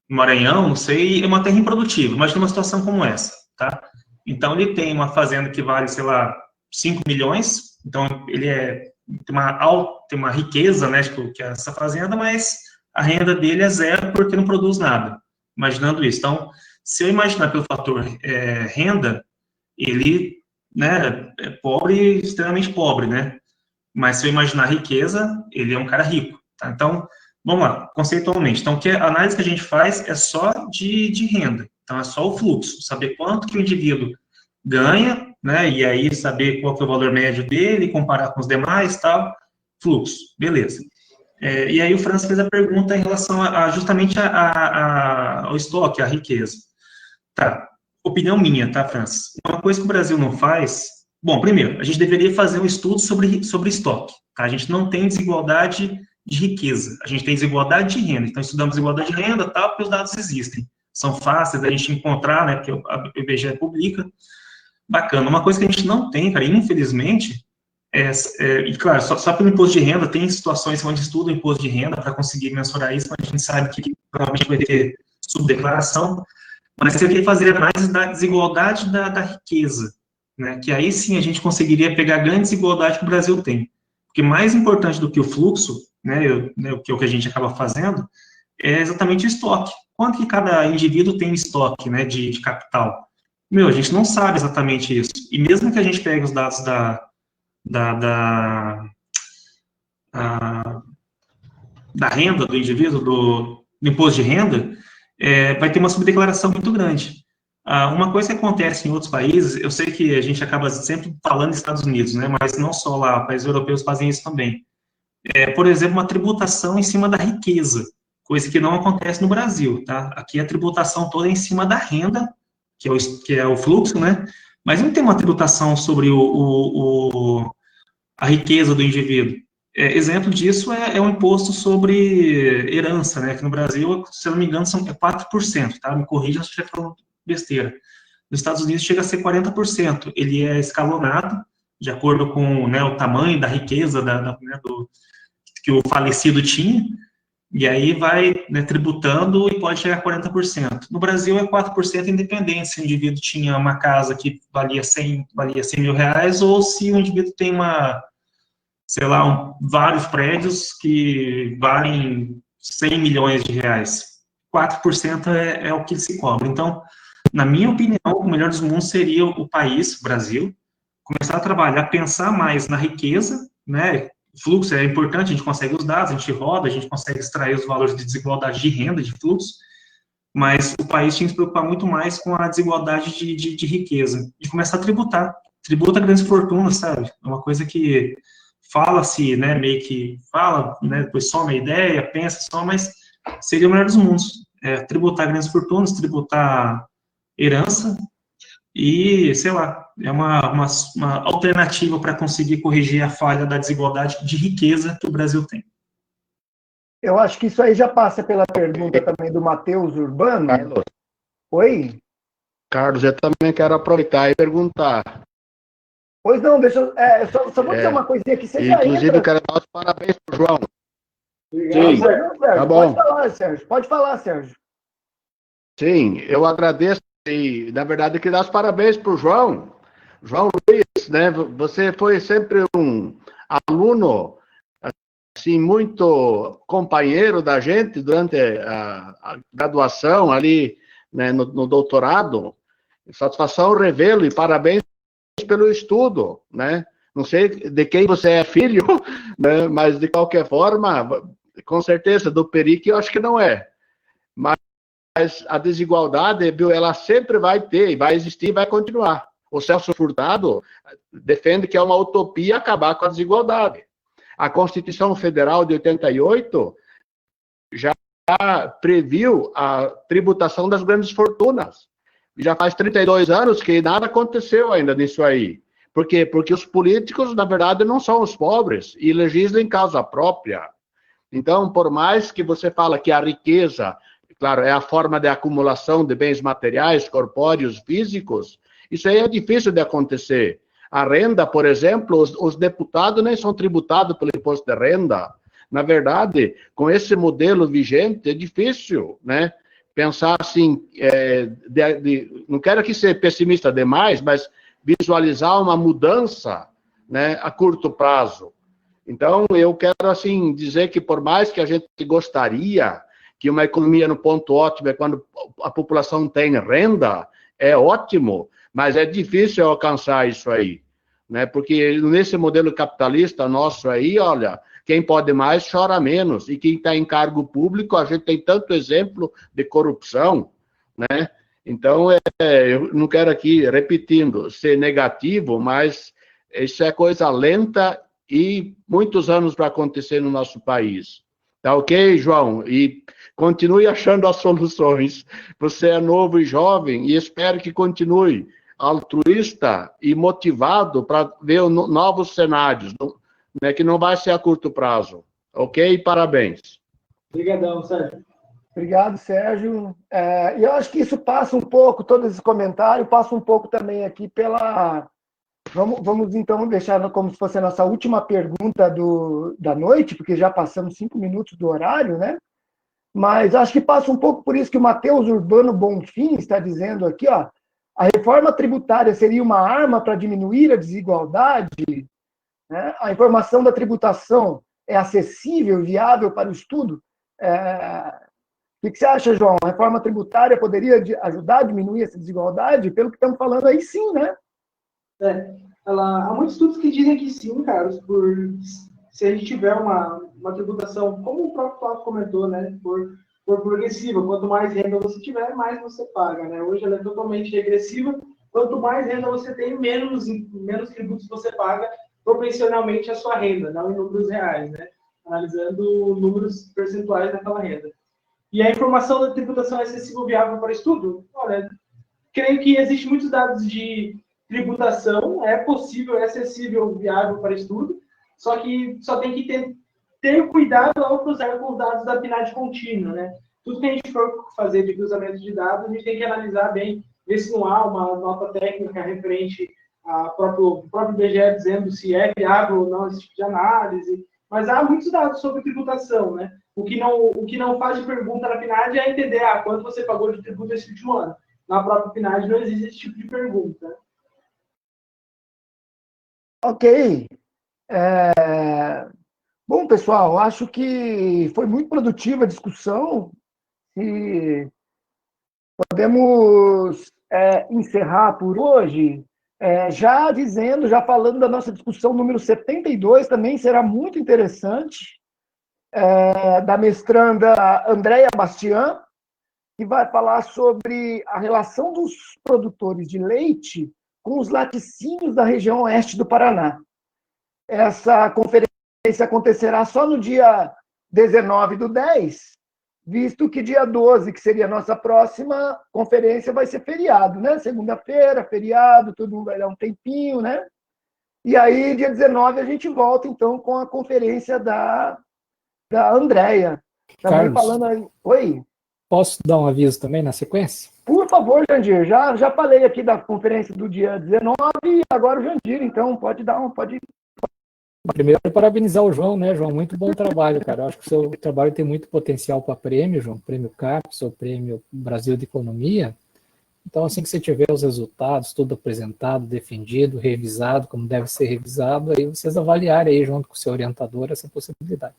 Maranhão, não sei, é uma terra improdutiva. Imagina uma situação como essa, tá? Então, ele tem uma fazenda que vale, sei lá, 5 milhões, então ele tem uma riqueza, né, tipo, que é essa fazenda, mas a renda dele é zero porque não produz nada. Imaginando isso. Então, se eu imaginar pelo fator renda, ele, né, é pobre, extremamente pobre, né? Mas se eu imaginar riqueza, ele é um cara rico, tá? Então, vamos lá, conceitualmente. Então, a análise que a gente faz é só de renda. Então, é só o fluxo, saber quanto que o indivíduo ganha, né? E aí saber qual que é o valor médio dele, comparar com os demais, tal. Fluxo, beleza. E aí o Francis fez a pergunta em relação justamente ao estoque, à riqueza. Tá, opinião minha, tá, Francis? Uma coisa que o Brasil não faz... Bom, primeiro, a gente deveria fazer um estudo sobre estoque, tá? A gente não tem desigualdade de riqueza, a gente tem desigualdade de renda. Então, estudamos desigualdade de renda, tal, porque os dados existem. São fáceis da gente encontrar, né, porque a IBGE publica. Bacana. Uma coisa que a gente não tem, cara, infelizmente... e claro, só pelo imposto de renda, tem situações onde estuda o imposto de renda para conseguir mensurar isso, mas a gente sabe que provavelmente vai ter subdeclaração, mas seria fazer análise da desigualdade da riqueza, né? Que aí sim a gente conseguiria pegar a grande desigualdade que o Brasil tem. Porque mais importante do que o fluxo, né, que é o que a gente acaba fazendo, é exatamente o estoque. Quanto que cada indivíduo tem estoque, né, de capital? A gente não sabe exatamente isso. E mesmo que a gente pegue os dados da renda do indivíduo, do imposto de renda, vai ter uma subdeclaração muito grande. Uma coisa que acontece em outros países, eu sei que a gente acaba sempre falando dos Estados Unidos, né, mas não só lá, países europeus fazem isso também. Por exemplo, uma tributação em cima da riqueza, coisa que não acontece no Brasil, tá? Aqui a tributação toda é em cima da renda, que é o fluxo, né? Mas não tem uma tributação sobre a riqueza do indivíduo. Exemplo disso é o imposto sobre herança, né? Que no Brasil, se eu não me engano, são 4%, tá? Me corrija se eu estiver falando besteira. Nos Estados Unidos chega a ser 40%. Ele é escalonado, de acordo com, né, o tamanho da riqueza né, que o falecido tinha, e aí vai, né, tributando e pode chegar a 40%. No Brasil é 4% independente se o indivíduo tinha uma casa que valia 100 mil reais ou se o indivíduo tem sei lá, vários prédios que valem 100 milhões de reais. 4% é o que se cobra. Então, na minha opinião, o melhor dos mundos seria o país, o Brasil, começar a trabalhar, pensar mais na riqueza, né? O fluxo é importante, a gente consegue os dados, a gente roda, a gente consegue extrair os valores de desigualdade de renda, de fluxo, mas o país tinha que se preocupar muito mais com a desigualdade de riqueza e começar a tributar. Tributa grandes fortunas, sabe? É uma coisa que fala-se, né, meio que fala, né, depois soma a ideia, pensa só, mas seria o melhor dos mundos. Tributar grandes fortunas, tributar herança e, sei lá, é uma alternativa para conseguir corrigir a falha da desigualdade de riqueza que o Brasil tem. Eu acho que isso aí já passa pela pergunta também do Matheus Urbano. Carlos. Oi? Carlos, eu também quero aproveitar e perguntar. Pois não, deixa eu. Só vou dizer uma coisinha aqui. Você já inclusive, entra... eu quero dar os parabéns para o João. Sim, Sérgio, tá bom. Pode falar, Sérgio. Sim, eu agradeço e, na verdade, eu queria dar os parabéns para o João. João Luiz, né? Você foi sempre um aluno, assim, muito companheiro da gente durante a graduação ali, né, no doutorado. Satisfação revê-lo e parabéns pelo estudo, né? Não sei de quem você é filho, né? Mas de qualquer forma, com certeza do Perique eu acho que não é. Mas a desigualdade, ela sempre vai ter, vai existir e vai continuar. O Celso Furtado defende que é uma utopia acabar com a desigualdade. A Constituição Federal de 88 já previu a tributação das grandes fortunas. Já faz 32 anos que nada aconteceu ainda nisso aí. Por quê? Porque os políticos, na verdade, não são os pobres e legislam em causa própria. Então, por mais que você fala que a riqueza, claro, é a forma de acumulação de bens materiais, corpóreos, físicos, isso aí é difícil de acontecer. A renda, por exemplo, os deputados nem são tributados pelo imposto de renda. Na verdade, com esse modelo vigente, é difícil, né? Pensar assim, não quero aqui ser pessimista demais, mas visualizar uma mudança, né, a curto prazo. Então, eu quero assim dizer que por mais que a gente gostaria que uma economia no ponto ótimo é quando a população tem renda, é ótimo, mas é difícil alcançar isso aí, né? Porque nesse modelo capitalista nosso aí, olha, quem pode mais chora menos, e quem está em cargo público, a gente tem tanto exemplo de corrupção, né? Então, eu não quero aqui, repetindo, ser negativo, mas isso é coisa lenta e muitos anos para acontecer no nosso país. Tá ok, João? E continue achando as soluções. Você é novo e jovem e espero que continue altruísta e motivado para ver novos cenários, né, que não vai ser a curto prazo. Ok? Parabéns. Obrigadão, Sérgio. Obrigado, Sérgio. E eu acho que isso passa um pouco, todo esse comentário, passa um pouco também aqui pela... Vamos então deixar como se fosse a nossa última pergunta da noite, porque já passamos 5 minutos do horário, né? mas acho que passa um pouco por isso que o Matheus Urbano Bonfim está dizendo aqui, ó, a reforma tributária seria uma arma para diminuir a desigualdade, né? A informação da tributação é acessível, viável para o estudo. O que você acha, João? A reforma tributária poderia ajudar a diminuir essa desigualdade? Pelo que estamos falando aí, sim, né? Há muitos estudos que dizem que sim, Carlos, se a gente tiver uma tributação, como o próprio Flávio comentou, né, por progressiva. Quanto mais renda você tiver, mais você paga, né? Hoje ela é totalmente regressiva. Quanto mais renda você tem, menos tributos você paga proporcionalmente à sua renda, não em números reais, né? Analisando números percentuais daquela renda. E a informação da tributação é acessível viável para estudo? Olha, creio que existem muitos dados de tributação, é possível, é acessível, viável para estudo, só que só tem que ter cuidado ao cruzar com os dados da PNAD contínua, né? Tudo que a gente for fazer de cruzamento de dados, a gente tem que analisar bem, ver se não há uma nota técnica referente ao próprio IBGE dizendo se é viável ou não esse tipo de análise. Mas há muitos dados sobre tributação, né? O que não faz de pergunta na PNAD é entender quanto você pagou de tributo esse último ano. Na própria PNAD não existe esse tipo de pergunta. Ok. Bom, pessoal, acho que foi muito produtiva a discussão e podemos encerrar por hoje, já falando da nossa discussão número 72, também será muito interessante, da mestranda Andréia Bastian, que vai falar sobre a relação dos produtores de leite com os laticínios da região oeste do Paraná. Essa conferência acontecerá só no dia 19/10, visto que dia 12, que seria a nossa próxima conferência, vai ser feriado, né? Segunda-feira, feriado, todo mundo vai dar um tempinho, né? E aí, dia 19, a gente volta, então, com a conferência da Andréia. Também Carlos, falando aí. Oi? posso dar um aviso também na sequência? Por favor, Jandir, já falei aqui da conferência do dia 19 e agora o Jandir, então pode ir. Primeiro, parabenizar o João, né, João? Muito bom trabalho, cara. Eu acho que o seu trabalho tem muito potencial para prêmio, João. Prêmio CAPES, ou Prêmio Brasil de Economia. Então, assim que você tiver os resultados, tudo apresentado, defendido, revisado, como deve ser revisado, aí vocês avaliarem aí, junto com o seu orientador, essa possibilidade.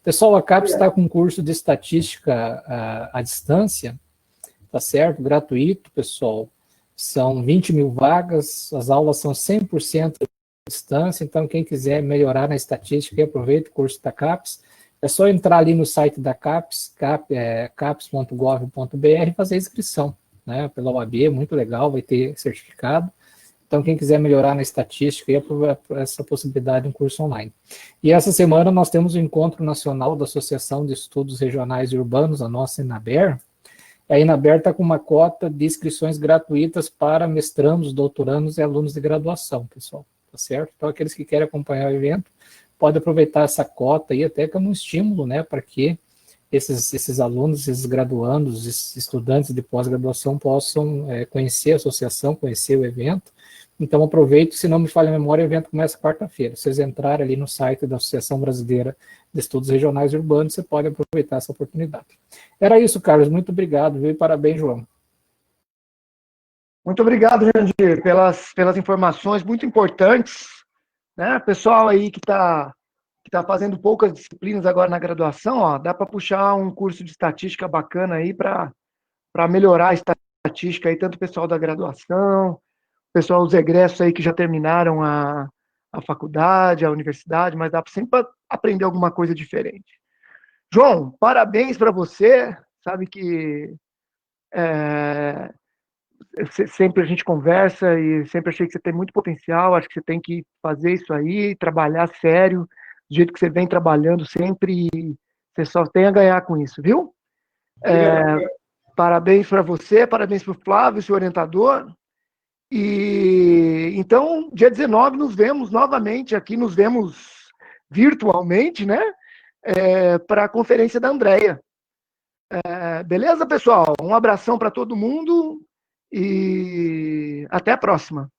Pessoal, a CAPES está com um curso de estatística à distância, tá certo? Gratuito, pessoal. São 20 mil vagas, as aulas são 100% à distância, então quem quiser melhorar na estatística, aproveita o curso da CAPES. É só entrar ali no site da CAPES, capes.gov.br e fazer a inscrição, né? Pela OAB, muito legal, vai ter certificado. Então, quem quiser melhorar na estatística, essa possibilidade de um curso online. E essa semana nós temos o Encontro Nacional da Associação de Estudos Regionais e Urbanos, a nossa Enaber. A Enaber está com uma cota de inscrições gratuitas para mestrandos, doutorandos e alunos de graduação, pessoal. Tá certo? Então, aqueles que querem acompanhar o evento, podem aproveitar essa cota aí até como um estímulo, né, para que esses alunos, esses graduandos, esses estudantes de pós-graduação possam conhecer a associação, conhecer o evento. Então, aproveito, se não me falha a memória, o evento começa quarta-feira. Se vocês entrarem ali no site da Associação Brasileira de Estudos Regionais e Urbanos, você pode aproveitar essa oportunidade. Era isso, Carlos. Muito obrigado, viu? E parabéns, João. Muito obrigado, Jandir, pelas informações muito importantes, né? Pessoal aí que está fazendo poucas disciplinas agora na graduação, ó, dá para puxar um curso de estatística bacana aí para melhorar a estatística aí, tanto o pessoal da graduação, pessoal, os egressos aí que já terminaram a faculdade, a universidade, mas dá sempre para aprender alguma coisa diferente. João, parabéns para você, sabe que sempre a gente conversa e sempre achei que você tem muito potencial, acho que você tem que fazer isso aí, trabalhar sério, do jeito que você vem trabalhando sempre, e você só tem a ganhar com isso, viu? Parabéns para você, parabéns para o Flávio, seu orientador. E então, dia 19, nos vemos novamente aqui, nos vemos virtualmente, né? Para a conferência da Andréia. Beleza, pessoal? Um abração para todo mundo e até a próxima.